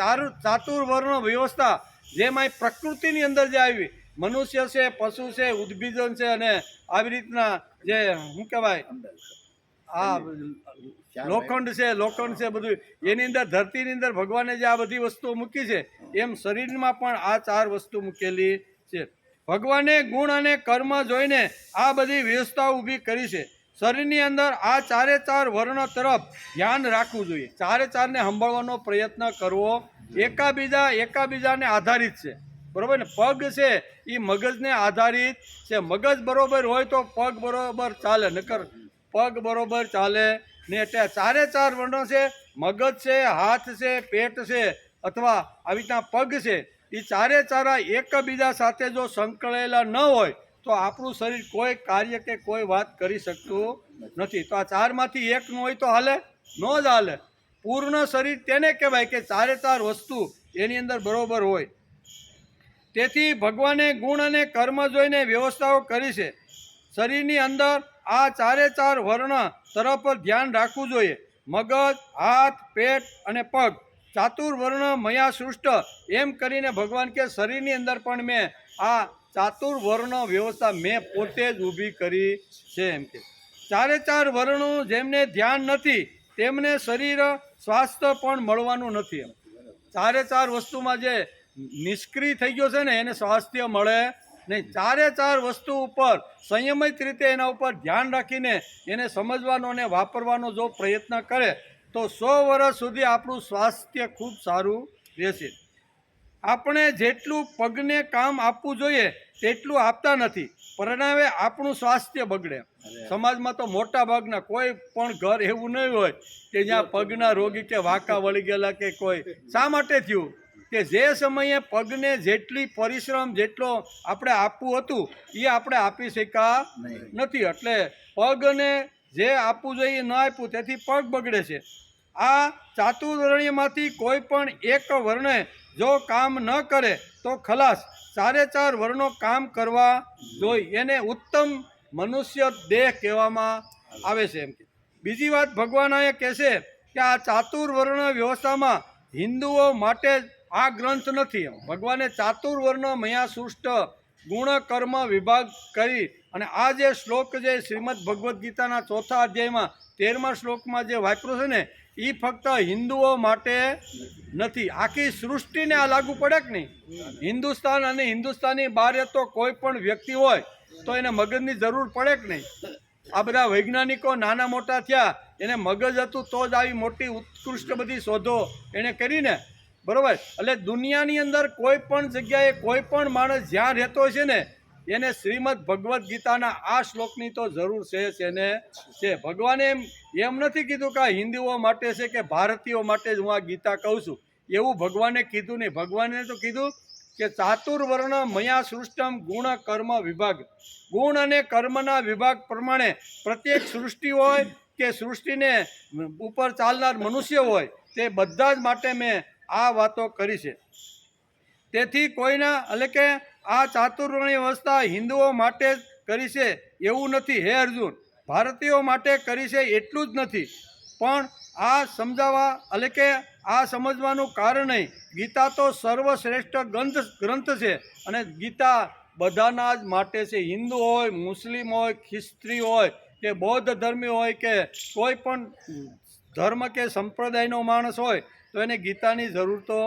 ચાતુર્વર્ણ વ્યવસ્થા જેમાં પ્રકૃતિની અંદર જે આવી, મનુષ્ય છે, પશુ છે, ઉદ્ભીજન છે, અને આવી રીતના જે શું કહેવાય આ લોખંડ છે બધું, એની અંદર ધરતીની અંદર ભગવાને જે આ બધી વસ્તુઓ મૂકી છે, એમ શરીરમાં પણ આ 4 વસ્તુ મૂકેલી છે. ભગવાને ગુણ અને કર્મ જોઈને આ બધી વ્યવસ્થા ઊભી કરી છે. શરીરની અંદર આ 4 વર્ણ તરફ ધ્યાન રાખવું જોઈએ. 4ને સંભાળવાનો પ્રયત્ન કરવો. એકાબીજાને આધારિત છે, બરોબર ને? પગ છે એ મગજને આધારિત છે. મગજ બરોબર હોય તો પગ બરોબર ચાલે, નકર પગ બરોબર ચાલે ને. એટલે 4 વર્ણો છે. મગજ છે, હાથ છે, પેટ છે, અથવા આવી રીતના પગ છે. એ 4 એકબીજા સાથે જો સંકળાયેલા ન હોય તો આપણું શરીર કોઈ કાર્ય કે કોઈ વાત કરી શકતું નથી. તો આ 4માંથી એક ન હોય તો હાલે? ન જ હાલે. પૂર્ણ શરીર તેને કહેવાય કે 4 વસ્તુ એની અંદર બરોબર હોય. તેથી ભગવાને ગુણ અને કર્મ જોઈને વ્યવસ્થાઓ કરી છે. શરીરની અંદર આ ચારે ચાર વર્ણ તરફ ધ્યાન રાખવું જોઈએ. મગજ, હાથ, પેટ અને પગ ચાતુર્વર્ણ મયા સૃષ્ટ એમ કરીને ભગવાન કે શરીરની અંદર પણ મેં આ ચાતુર્વર્ણ વ્યવસ્થા મેં પોતે જ ઊભી કરી છે. એમ કે ચારે ચાર વર્ણનું જેમને ધ્યાન નથી તેમને શરીર સ્વાસ્થ્ય પણ મળવાનું નથી. એમ ચારે ચાર વસ્તુમાં જે નિષ્ક્રિય થઈ ગયો છે ને એને સ્વાસ્થ્ય મળે નહીં. ચારે ચાર વસ્તુ ઉપર સંયમિત રીતે એના ઉપર ધ્યાન રાખીને એને સમજવાનો અને વાપરવાનો જો પ્રયત્ન કરે તો 100 વર્ષ સુધી આપણું સ્વાસ્થ્ય ખૂબ સારું રહેશે. આપણે જેટલું પગને કામ આપવું જોઈએ તેટલું આપતા નથી, પરિણામે આપણું સ્વાસ્થ્ય બગડે. સમાજમાં તો મોટા ભાગના કોઈ પણ ઘર એવું નહીં હોય કે જ્યાં પગના રોગી કે વાંકા વળી ગયેલા કે કોઈ. શા માટે થયું કે જે સમયે પગને જેટલી પરિશ્રમ જેટલો આપણે આપવું હતું એ આપણે આપી શક્યા નથી. એટલે પગને જે આપવું જોઈએ ન આપ્યું તેથી પગ બગડે છે. આ ચાતુર્વર્ણ્યમાંથી કોઈ પણ એક વર્ણે જો કામ ન કરે તો ખલાસ. ચારે ચાર વર્ણો કામ કરવા જોઈએ. એને ઉત્તમ મનુષ્ય દેહ કહેવામાં આવે છે. એમ કે બીજી વાત ભગવાન એ કહેશે કે આ ચાતુર્વર્ણ વ્યવસ્થામાં હિન્દુઓ માટે આ ગ્રંથ નથી. ભગવાને ચાતુર્વર્ણ મયા સૃષ્ટ ગુણ કર્મ વિભાગ કરી અને આ જે શ્લોક જે શ્રીમદ ભગવદ્ ગીતાના 4થા અધ્યાયમાં 13મા શ્લોકમાં જે વાપર્યો છે ને એ ફક્ત હિન્દુઓ માટે નથી, આખી સૃષ્ટિને આ લાગુ પડે કે નહીં. હિન્દુસ્તાન અને હિન્દુસ્તાની બહાર તો કોઈ પણ વ્યક્તિ હોય તો એને મગજની જરૂર પડે કે નહીં. આ બધા વૈજ્ઞાનિકો નાના મોટા થયા, એને મગજ હતું તો જ આવી મોટી ઉત્કૃષ્ટ બધી શોધો એણે કરીને, બરાબર. એટલે દુનિયાની અંદર કોઈ પણ જગ્યાએ કોઈ પણ માણસ જ્યાં રહેતો છે ને એને શ્રીમદ ભગવદ્ ગીતાના આ શ્લોકની તો જરૂર છે ને છે. ભગવાને એમ નથી કીધું કે આ હિન્દુઓ માટે છે કે ભારતીયો માટે જ હું આ ગીતા કહું છું, એવું ભગવાને કીધું નહીં. ભગવાને તો કીધું કે ચાતુર્વર્ણ મયા સૃષ્ટમ ગુણ કર્મ વિભાગ. ગુણ અને કર્મના વિભાગ પ્રમાણે પ્રત્યેક સૃષ્ટિ હોય કે સૃષ્ટિને ઉપર ચાલનાર મનુષ્ય હોય તે બધા જ માટે મેં આ વાતો કરી છે. તેથી કોઈના એટલે કે આ ચાતુર્વર્ણ્ય વ્યવસ્થા હિન્દુઓ માટે જ કરી છે એવું નથી. હે અર્જુન, ભારતીયો માટે કરી છે એટલું જ નથી, પણ આ સમજાવવા એટલે કે આ સમજવાનું કારણ નહીં. ગીતા તો સર્વશ્રેષ્ઠ ગ્રંથ છે અને ગીતા બધાના જ માટે છે. હિન્દુ હોય, મુસ્લિમ હોય, ખ્રિસ્તી હોય કે બૌદ્ધ ધર્મી હોય કે કોઈ પણ ધર્મ કે સંપ્રદાયનો માણસ હોય તો એને ગીતાની જરૂર તો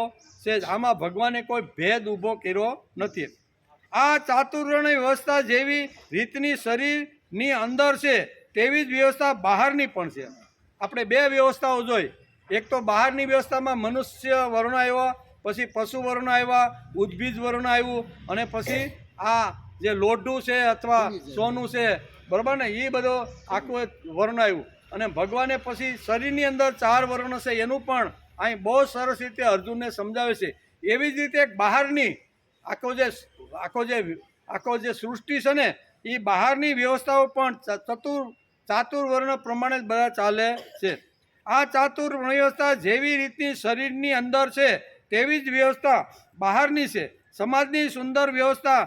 છે જ. આમાં ભગવાને કોઈ ભેદ ઊભો કર્યો નથી. આ ચાતુર્વર્ણ વ્યવસ્થા જેવી રીતની શરીરની અંદર છે તેવી જ વ્યવસ્થા બહારની પણ છે. આપણે બે વ્યવસ્થાઓ જોઈ. એક તો બહારની વ્યવસ્થામાં મનુષ્ય વર્ણ આવ્યો, પછી પશુ વર્ણ આવ્યા, ઉદ્ભીજ વર્ણ આવ્યું અને પછી આ જે લોઢું છે અથવા સોનું છે, બરાબર ને, એ બધો આખું વર્ણ આવ્યું. અને ભગવાને પછી શરીરની અંદર 4 વર્ણ છે એનું પણ અહીં બહુ સરસ રીતે અર્જુનને સમજાવે છે. એવી જ રીતે બહારની આખો જે સૃષ્ટિ છે ને એ બહારની વ્યવસ્થાઓ પણ ચાતુર્વર્ણ પ્રમાણે જ બધા ચાલે છે. આ ચાતુર્વર્ણ વ્યવસ્થા જેવી રીતની શરીરની અંદર છે તેવી જ વ્યવસ્થા બહારની છે. સમાજની સુંદર વ્યવસ્થા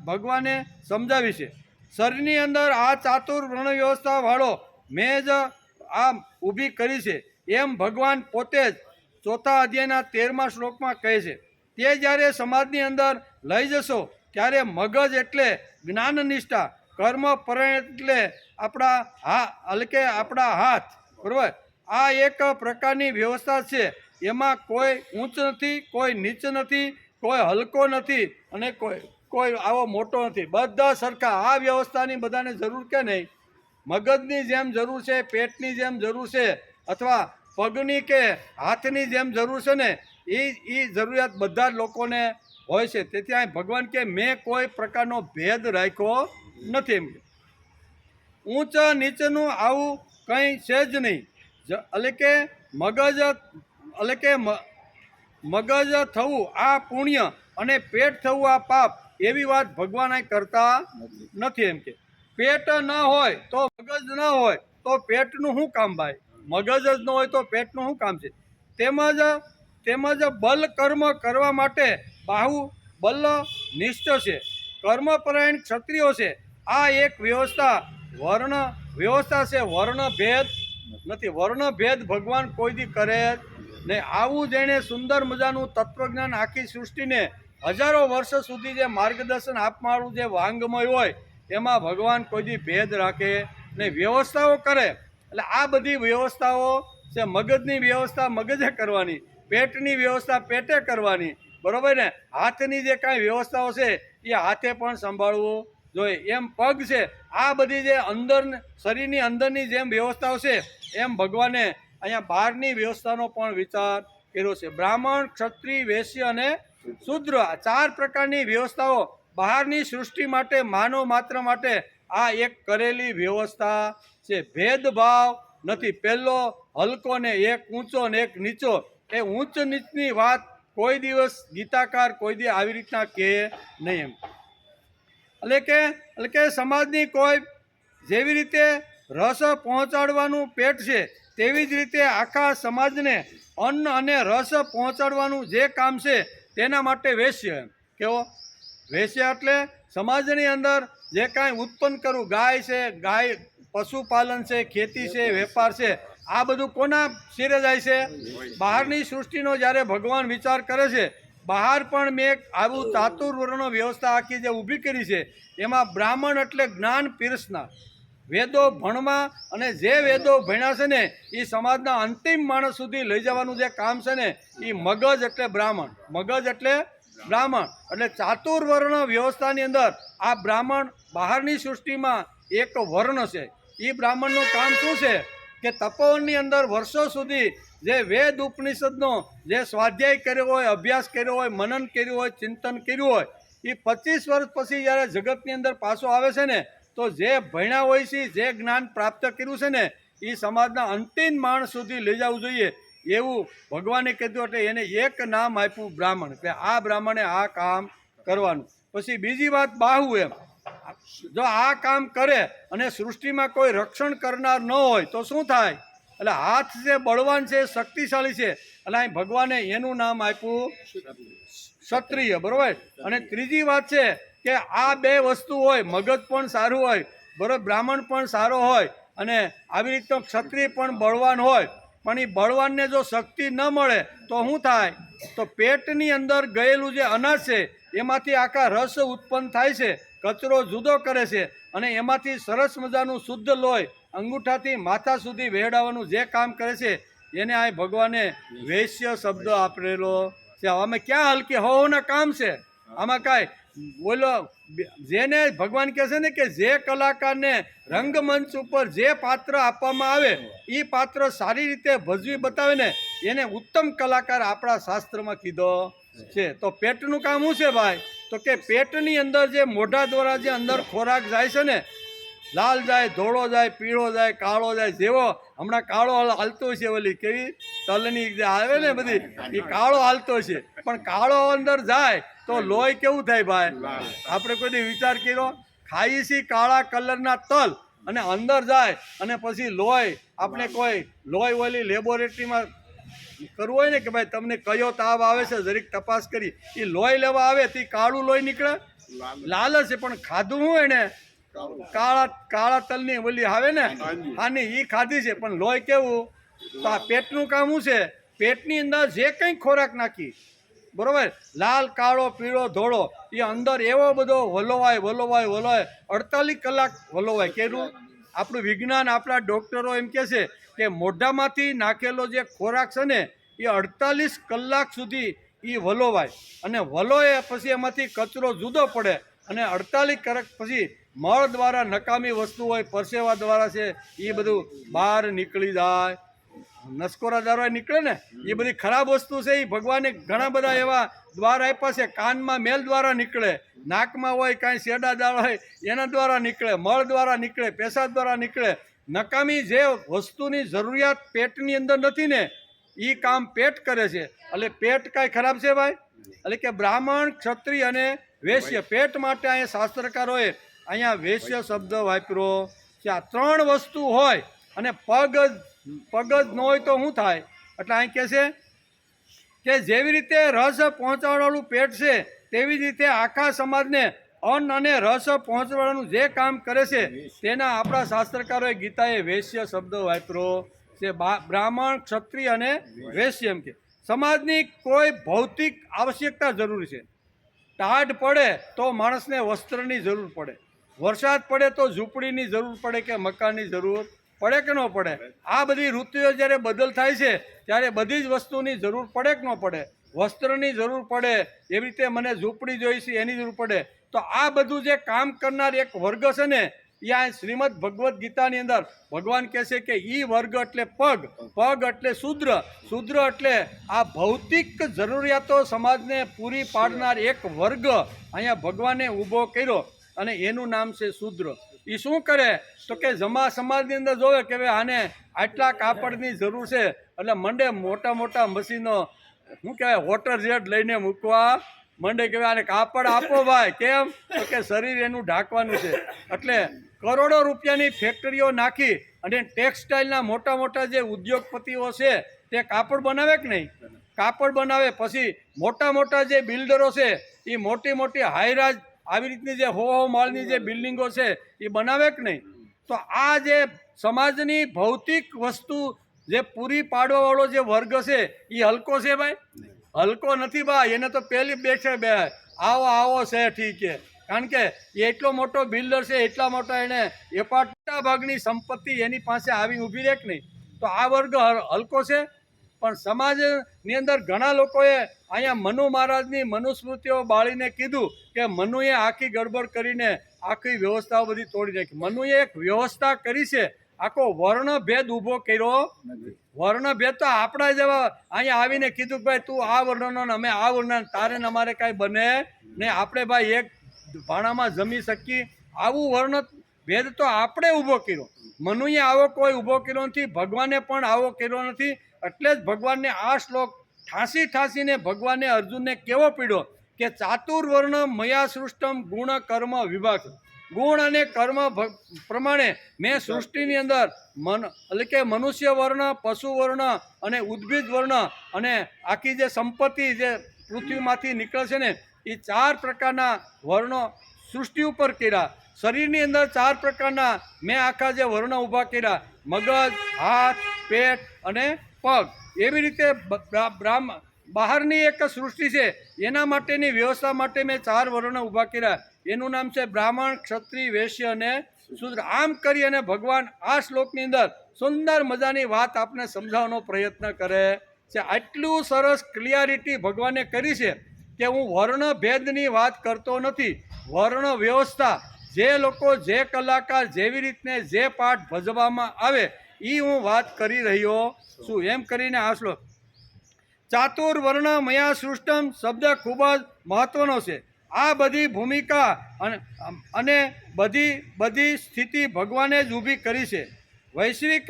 ભગવાને સમજાવી છે. શરીરની અંદર આ ચાતુર્વર્ણ વ્યવસ્થા વાળો મેં જ આ ઊભી કરી છે એમ ભગવાન પોતે જ 4થા અધ્યાયના 13મા શ્લોકમાં કહે છે. તે જ્યારે સમાજની અંદર લઈ જશો ત્યારે મગજ એટલે જ્ઞાન નિષ્ઠા, કર્મ પરાયણ એટલે આપણા હાથ, બરાબર. આ એક પ્રકારની વ્યવસ્થા છે. એમાં કોઈ ઊંચ નથી, કોઈ નીચ નથી, કોઈ હલકો નથી અને કોઈ આવો મોટો નથી, બધા સરખા. આ વ્યવસ્થાની બધાને જરૂર કે નહીં. મગજની જેમ જરૂર છે, પેટની જેમ જરૂર છે અથવા પગની કે હાથની જેમ જરૂર છે ને એ જરૂરિયાત બધા જ લોકોને હોય છે. તેથી આ ભગવાન કે મેં કોઈ પ્રકારનો ભેદ રાખ્યો નથી. એમ ઊંચ નીચનું આવું કંઈ છે જ નહીં. એટલે કે મગજ થવું આ પુણ્ય અને પેટ થવું આ પાપ, એવી વાત ભગવાન અહીં કરતા નથી. એમ કે પેટ ન હોય તો મગજ ન હોય તો પેટનું શું કામ ભાઈ? મગજ જ ન હોય તો પેટનું શું કામ છે? તેમજ બલ કર્મ કરવા માટે બાહુબલ નિષ્ઠ છે, કર્મપરાયણ ક્ષત્રિયો છે. આ એક વર્ણ વ્યવસ્થા છે, વર્ણ ભેદ નથી. વર્ણ ભેદ ભગવાન કોઈ દી કરે જ નહીં. આવું જેણે સુંદર મજાનું તત્વજ્ઞાન આખી સૃષ્ટિને હજારો વર્ષ સુધી જે માર્ગદર્શન આપનારું જે વાંગમય હોય એમાં ભગવાન કોઈ દી ભેદ રાખે નહીં, વ્યવસ્થાઓ કરે. એટલે આ બધી વ્યવસ્થાઓ છે, મગજની વ્યવસ્થા મગજે કરવાની, પેટની વ્યવસ્થા પેટે કરવાની, બરોબર ને. હાથની જે કાંઈ વ્યવસ્થાઓ છે એ હાથે પણ સંભાળવું જોઈએ. એમ પગ છે, આ બધી જે અંદર શરીરની અંદરની જેમ વ્યવસ્થાઓ છે એમ ભગવાને અહીંયા બહારની વ્યવસ્થાનો પણ વિચાર કર્યો છે. બ્રાહ્મણ, ક્ષત્રિય, વૈશ્ય અને શૂદ્ર, આ 4 પ્રકારની વ્યવસ્થાઓ બહારની સૃષ્ટિ માટે, માનવ માત્ર માટે આ એક કરેલી વ્યવસ્થા છે. ભેદભાવ નથી. પહેલો હલકો ને એક ઊંચો ને એક નીચો, એ ઊંચ નીચની વાત કોઈ દિવસ ગીતાકાર કોઈ દી આવી રીતના કહે નહીં એમ. એટલે કે સમાજની કોઈ જેવી રીતે રસ પહોંચાડવાનું પેટ છે તેવી જ રીતે આખા સમાજને અન્ન અને રસ પહોંચાડવાનું જે કામ છે તેના માટે વૈશ્ય. કેવો વૈશ્ય? એટલે સમાજની અંદર જે કાંઈ ઉત્પન્ન કરવું, ગાય છે, ગાય પશુપાલન છે, ખેતી છે, વેપાર છે, આ બધું કોના શિરે જાય છે? બહારની સૃષ્ટિનો જ્યારે ભગવાન વિચાર કરે છે, બહાર પણ મેં આવું ચાતુર્વર્ણ વ્યવસ્થા આખી જે ઊભી કરી છે એમાં બ્રાહ્મણ એટલે જ્ઞાન પીરસનાર, વેદો ભણવા અને જે વેદો ભણ્યા છે ને એ સમાજના અંતિમ માણસ સુધી લઈ જવાનું જે કામ છે ને એ મગજ એટલે બ્રાહ્મણ. મગજ એટલે બ્રાહ્મણ. એટલે ચાતુર્વર્ણ વ્યવસ્થાની અંદર આ બ્રાહ્મણ બહારની સૃષ્ટિમાં એક વર્ણ છે. એ બ્રાહ્મણનું કામ શું છે કે તપોવનની અંદર વર્ષો સુધી જે વેદ ઉપનિષદનો જે સ્વાધ્યાય કર્યો હોય, અભ્યાસ કર્યો હોય, મનન કર્યું હોય, ચિંતન કર્યું હોય, એ 25 વર્ષ પછી જ્યારે જગતની અંદર પાછો આવે છે ને તો જે ભણ્યા હોય છે, જે જ્ઞાન પ્રાપ્ત કર્યું છે ને એ સમાજના અંતિમ માણસ સુધી લઈ જવું જોઈએ એવું ભગવાને કીધું. એટલે એને એક નામ આપ્યું બ્રાહ્મણ, કે આ બ્રાહ્મણે આ કામ કરવાનું. પછી બીજી વાત બાહુ. એમ જો આ કામ કરે અને સૃષ્ટિમાં કોઈ રક્ષણ કરનાર ન હોય તો શું થાય? એટલે હાથ છે, બળવાન છે, શક્તિશાળી છે, એટલે અહીં ભગવાને એનું નામ આપ્યું ક્ષત્રિય, બરોબર. અને ત્રીજી વાત છે કે આ 2 વસ્તુ હોય, મગજ પણ સારું હોય, બરોબર, બ્રાહ્મણ પણ સારો હોય અને આવી રીતનો ક્ષત્રિય પણ બળવાન હોય, પણ એ બળવાનને જો શક્તિ ન મળે તો શું થાય? તો પેટની અંદર ગયેલું જે અનાજ છે એમાંથી આખા રસ ઉત્પન્ન થાય છે, કચરો જુદો કરે છે અને એમાંથી સરસ મજાનું શુદ્ધ લોહી અંગૂઠાથી માથા સુધી વહેડાવવાનું જે કામ કરે છે એને આ ભગવાને વૈશ્ય શબ્દ આપેલો છે. અમે ક્યાં હલકી હોવાના કામ છે આમાં? કાંઈ બોલો, જેને ભગવાન કહે છે ને કે જે કલાકારને રંગમંચ ઉપર જે પાત્ર આપવામાં આવે એ પાત્ર સારી રીતે ભજવી બતાવે ને એને ઉત્તમ કલાકાર આપણા શાસ્ત્રમાં કીધો છે. તો પેટનું કામ શું છે ભાઈ? તો કે પેટની અંદર જે મોઢા દ્વારા જે અંદર ખોરાક જાય છે ને, લાલ જાય, ધોળો જાય, પીળો જાય, કાળો જાય. જેવો હમણાં કાળો હાલતો છે, ઓલી કેવી તલની જે આવે ને બધી, એ કાળો હાલતો છે, પણ કાળો અંદર જાય તો લોહી કેવું થાય ભાઈ? આપણે કોઈ દી વિચાર કર્યો? ખાઈએ છીએ કાળા કલરના તલ અને અંદર જાય અને પછી લોહી, આપણે કોઈ લોહી ઓલી લેબોરેટરીમાં કરવું હોય ને કે ભાઈ તમને કયો તાવ આવે છે જરીક તપાસ કરી, એ લોહી લેવા આવે તે કાળું લોહી નીકળે, લાલ છે, પણ ખાધું શું એને? કાળા તલની ઓલી આવે ને આની, એ ખાધી છે, પણ લોહી કેવું? તો આ પેટનું કામ શું છે? પેટની અંદર જે કંઈ ખોરાક નાખી, બરોબર, લાલ, કાળો, પીળો, ધોળો, એ અંદર એવો બધો વલોવાય 48 કલાક વલોવાય. કેવું? આપણું વિજ્ઞાન, આપણા ડૉક્ટરો એમ કહે છે કે મોઢામાંથી નાખેલો જે ખોરાક છે ને એ 48 કલાક સુધી એ વલોવાય અને વલોય પછી એમાંથી કચરો જુદો પડે અને 48 કલાક પછી મળ દ્વારા નકામી વસ્તુ હોય, પરસેવા દ્વારા છે એ બધું બહાર નીકળી જાય. નસકોરા દ્વારા નીકળે ને એ બધી ખરાબ વસ્તુ છે, એ ભગવાને ઘણા બધા એવા દ્વાર આપ્યા છે. કાનમાં મેલ દ્વારા નીકળે, નાકમાં હોય કાંઈ શેડા દાળ હોય એના દ્વારા નીકળે, મળ દ્વારા નીકળે, પેશાબ દ્વારા નીકળે. નકામી જે વસ્તુની જરૂરિયાત પેટની અંદર નથી ને એ કામ પેટ કરે છે. એટલે પેટ કાંઈ ખરાબ છે ભાઈ? એટલે કે બ્રાહ્મણ, ક્ષત્રિય અને વૈશ્ય, પેટ માટે અહીંયા શાસ્ત્રકારોએ અહીંયા વૈશ્ય શબ્દ વાપર્યો છે. આ 3 વસ્તુ હોય અને પગ જ ન હોય તો શું થાય? એટલે અહીં કહે છે કે જેવી રીતે રસ પહોંચાડવાનું પેટ છે તેવી જ રીતે આખા સમાજને અન્ન અને રસ પહોંચવાનું જે કામ કરે છે તેના આપણા શાસ્ત્રકારોએ ગીતાએ વૈશ્ય શબ્દ વાપર્યો છે. બ્રાહ્મણ, ક્ષત્રિય અને વૈશ્ય એમ કે સમાજની કોઈ ભૌતિક આવશ્યકતા જરૂરી છે. ટાઢ પડે તો માણસને વસ્ત્રની જરૂર પડે, વરસાદ પડે તો ઝૂંપડીની જરૂર પડે કે મકાનની જરૂર પડે કે ન પડે. આ બધી ઋતુઓ જ્યારે બદલ થાય છે ત્યારે બધી જ વસ્તુની જરૂર પડે કે ન પડે. વસ્ત્રની જરૂર પડે એવી રીતે મને ઝૂંપડી જોઈ છે એની જરૂર પડે. તો આ બધું જે કામ કરનાર એક વર્ગ છે ને એ આ શ્રીમદ ભગવદ્ ગીતાની અંદર ભગવાન કહે છે કે ઈ વર્ગ એટલે પગ, પગ એટલે શુદ્ર, શુદ્ર એટલે આ ભૌતિક જરૂરિયાતો સમાજને પૂરી પાડનાર એક વર્ગ અહીંયા ભગવાને ઊભો કર્યો અને એનું નામ છે શુદ્ર. એ શું કરે તો કે જમા સમાજની અંદર જોવે કે ભાઈ આને આટલા કાપડની જરૂર છે એટલે મંડે મોટા મોટા મશીનો શું કહેવાય વોટર જેટ લઈને મૂકવા મંડે કહેવાય આને કાપડ આપો ભાઈ. કેમ તો કે શરીર એનું ઢાંકવાનું છે. એટલે કરોડો રૂપિયાની ફેક્ટરીઓ નાખી અને ટેક્સટાઇલના મોટા મોટા જે ઉદ્યોગપતિઓ છે તે કાપડ બનાવે કે નહીં? કાપડ બનાવે. પછી મોટા મોટા જે બિલ્ડરો છે એ મોટી મોટી હાઈરાજ આવી રીતની જે હો માળની જે બિલ્ડિંગો છે એ બનાવે કે નહીં? તો આ જે સમાજની ભૌતિક વસ્તુ જે પૂરી પાડવાવાળો જે વર્ગ છે એ હલકો છે ભાઈ? હલકો નથી ભાઈ. એને તો પહેલી બેઠે બે આવો આવો છે ઠીક છે. કારણ કે એ એટલો મોટો બિલ્ડર છે, એટલા મોટા એને એપાર્ટમેન્ટ ભાગની સંપત્તિ એની પાસે આવીને ઊભી રહે કે નહીં? તો આ વર્ગ હલકો છે. પણ સમાજની અંદર ઘણા લોકોએ અહીંયા મનુ મહારાજની મનુસ્મૃતિઓ બાળીને કીધું કે મનુએ આખી ગડબડ કરીને આખી વ્યવસ્થાઓ બધી તોડી નાખી. મનુએ એક વ્યવસ્થા કરી છે, આખો વર્ણભેદ ઊભો કર્યો. વર્ણભેદ તો આપણા જેવા અહીંયા આવીને કીધું કે ભાઈ તું આ વર્ણનો અમે આ વર્ણ, તારે ને અમારે કાંઈ બને ને આપણે ભાઈ એક ભાણામાં જમી શકીએ આવું વર્ણ ભેદ તો આપણે ઊભો કર્યો. મનુએ આવો કોઈ ઊભો કર્યો નથી, ભગવાને પણ આવો કર્યો નથી. એટલે જ ભગવાનને આ શ્લોક ઠાંસી ઠાંસીને ભગવાને અર્જુનને કેવો પીડ્યો કે ચાતુર્વર્ણ મયા સૃષ્ટમ ગુણ કર્મ વિભાગ. ગુણ અને કર્મ પ્રમાણે મેં સૃષ્ટિની અંદર એટલે કે મનુષ્ય વર્ણ, પશુ વર્ણ અને ઉદ્ભિદ વર્ણ અને આખી જે સંપત્તિ જે પૃથ્વીમાંથી નીકળે છે ને એ 4 પ્રકારના વર્ણો સૃષ્ટિ ઉપર કર્યા. શરીરની અંદર 4 પ્રકારના મેં આખા જે વર્ણ ઊભા કર્યા, મગજ, હાથ, પેટ અને પગ. એવી રીતે બહારની એક સૃષ્ટિ છે એના માટેની વ્યવસ્થા માટે મેં 4 વર્ણ ઊભા કર્યા. એનું નામ છે બ્રાહ્મણ, ક્ષત્રિય, વૈશ્ય અને શૂદ્ર. આમ કરી અને ભગવાન આ શ્લોકની અંદર સુંદર મજાની વાત આપને સમજાવવાનો પ્રયત્ન કરે છે. આટલું સરસ ક્લિયરિટી ભગવાને કરી છે કે હું વર્ણ ભેદની વાત કરતો નથી. વર્ણ વ્યવસ્થા જે લોકો જે કલાકાર જેવી રીતને જે પાઠ ભજવામાં આવે એ હું વાત કરી રહ્યો છું. એમ કરીને આ શ્લોક ચાતુર્વર્ણ મયા સૃષ્ટમ શબ્દ ખૂબ જ મહત્વનો છે. આ બધી ભૂમિકા અને બધી સ્થિતિ ભગવાને જ ઊભી કરી છે. વૈશ્વિક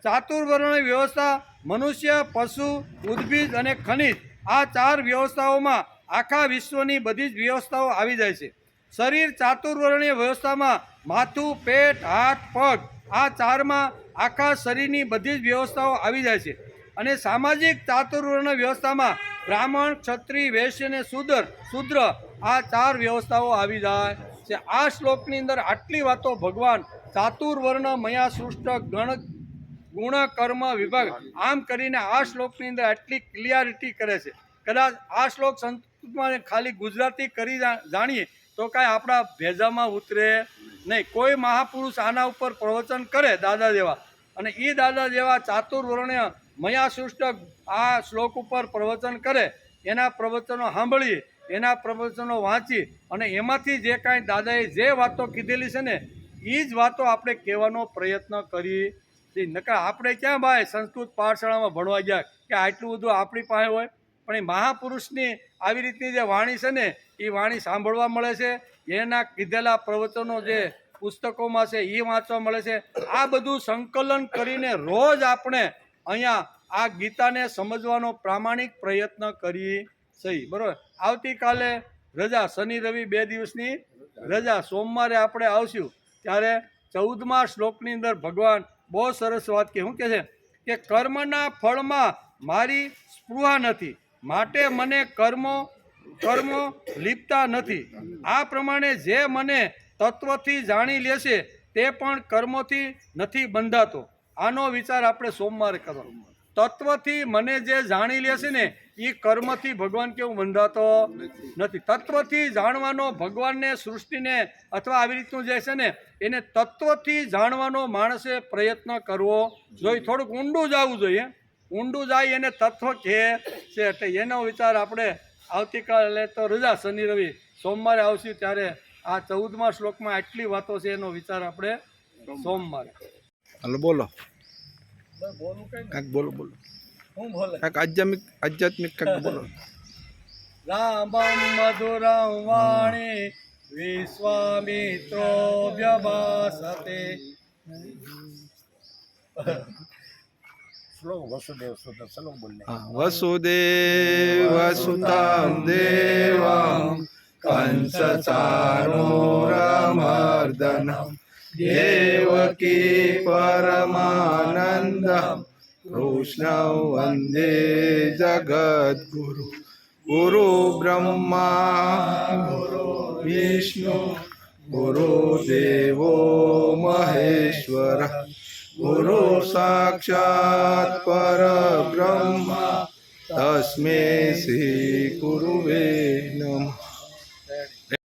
ચાતુર્વર્ણ વ્યવસ્થા મનુષ્ય, પશુ, ઉદ્ભિદ અને ખનિજ આ 4 વ્યવસ્થાઓમાં આખા વિશ્વની બધી જ વ્યવસ્થાઓ આવી જાય છે. શરીર ચાતુર્વર્ણીય વ્યવસ્થામાં માથું, પેટ, હાથ, પગ આ 4માં આખા શરીરની બધી જ વ્યવસ્થાઓ આવી જાય છે. અને સામાજિક ચાતુર્વર્ણ વ્યવસ્થામાં બ્રાહ્મણ, ક્ષત્રિય, વૈશ્ય અને શૂદ્ર આ 4 વ્યવસ્થાઓ આવી જાય છે. આ શ્લોકની અંદર આટલી વાતો ભગવાન ચાતુર્વર્ણ મયા સૃષ્ટ ગુણ કર્મ વિભાગ આમ કરીને આ શ્લોકની અંદર આટલી ક્લિયરિટી કરે છે. કદાચ આ શ્લોક સંસ્કૃતમાં ખાલી ગુજરાતી કરી જાણીએ તો કાંઈ આપણા ભેજામાં ઉતરે નહીં. કોઈ મહાપુરુષ આના ઉપર પ્રવચન કરે દાદા જેવા, અને એ દાદા જેવા ચાતુર્વર્ણ્ય મયા સૃષ્ટ આ શ્લોક ઉપર પ્રવચન કરે, એના પ્રવચનો સાંભળીએ, એના પ્રવચનો વાંચી અને એમાંથી જે કાંઈ દાદાએ જે વાતો કીધેલી છે ને એ જ વાતો આપણે કહેવાનો પ્રયત્ન કરીએ. નકર આપણે ક્યાં ભાઈ સંસ્કૃત પાઠશાળામાં ભણવા ગયા કે આટલું બધું આપણી પાસે હોય? પણ એ મહાપુરુષની આવી રીતની જે વાણી છે ને એ વાણી સાંભળવા મળે છે. એના કીધેલા પ્રવચનો જે પુસ્તકોમાં છે એ વાંચવા મળે છે. આ બધું સંકલન કરીને રોજ આપણે અહીંયા આ ગીતાને સમજવાનો પ્રામાણિક પ્રયત્ન કરીએ સહી. બરાબર. આવતીકાલે રજા, શનિ રવિ 2 દિવસની રજા. સોમવારે આપણે આવશું ત્યારે 14મા શ્લોકની અંદર ભગવાન બહુ સરસ વાત કે શું કહે છે કે કર્મના ફળમાં મારી સ્પૃહા નથી, માટે મને કર્મો લીપતા નથી. આ પ્રમાણે જે મને તત્વથી જાણી લેશે તે પણ કર્મોથી નથી બંધાતો. આનો વિચાર આપણે સોમવારે કરો. તત્વથી મને જે જાણી લેશે ને એ કર્મથી ભગવાન કેવું બંધાતો નથી. તત્વથી જાણવાનો ભગવાનને, સૃષ્ટિને અથવા આવી રીતનું જે છે ને એને તત્વથી જાણવાનો માણસે પ્રયત્ન કરવો જોઈએ. થોડુંક ઊંડું જવું જોઈએ. ઊંડું જાય એને તત્વ કહે છે. એટલે એનો વિચાર આપણે આવતીકાલે તો રજા, શનિ રવિ, સોમવારે આવશું ત્યારે આ 14મા શ્લોકમાં આટલી વાતો છે એનો વિચાર આપણે સોમવારે. હાલો બોલો, બોલું કઈ કાંઈક બોલો બોલો, હું બોલે કાંઈક આધ્યાત્મિક કાંઈક બોલો. રામં મધુરં વાણી વિશ્વામિત્રો વ્યભાસતે. વસુદેવસુતં દેવં કંસચાણૂરમર્દનમ દેવકી પરમાનંદમ કૃષ્ણં વંદે જગદ્ગુરુ. ગુરુ બ્રહ્મા ગુરુ વિષ્ણુ ગુરુદેવો મહેશ્વર. ગુરુ સાક્ષાત પરબ્રહ્મ તસ્મૈ શ્રી ગુરુવે નમઃ.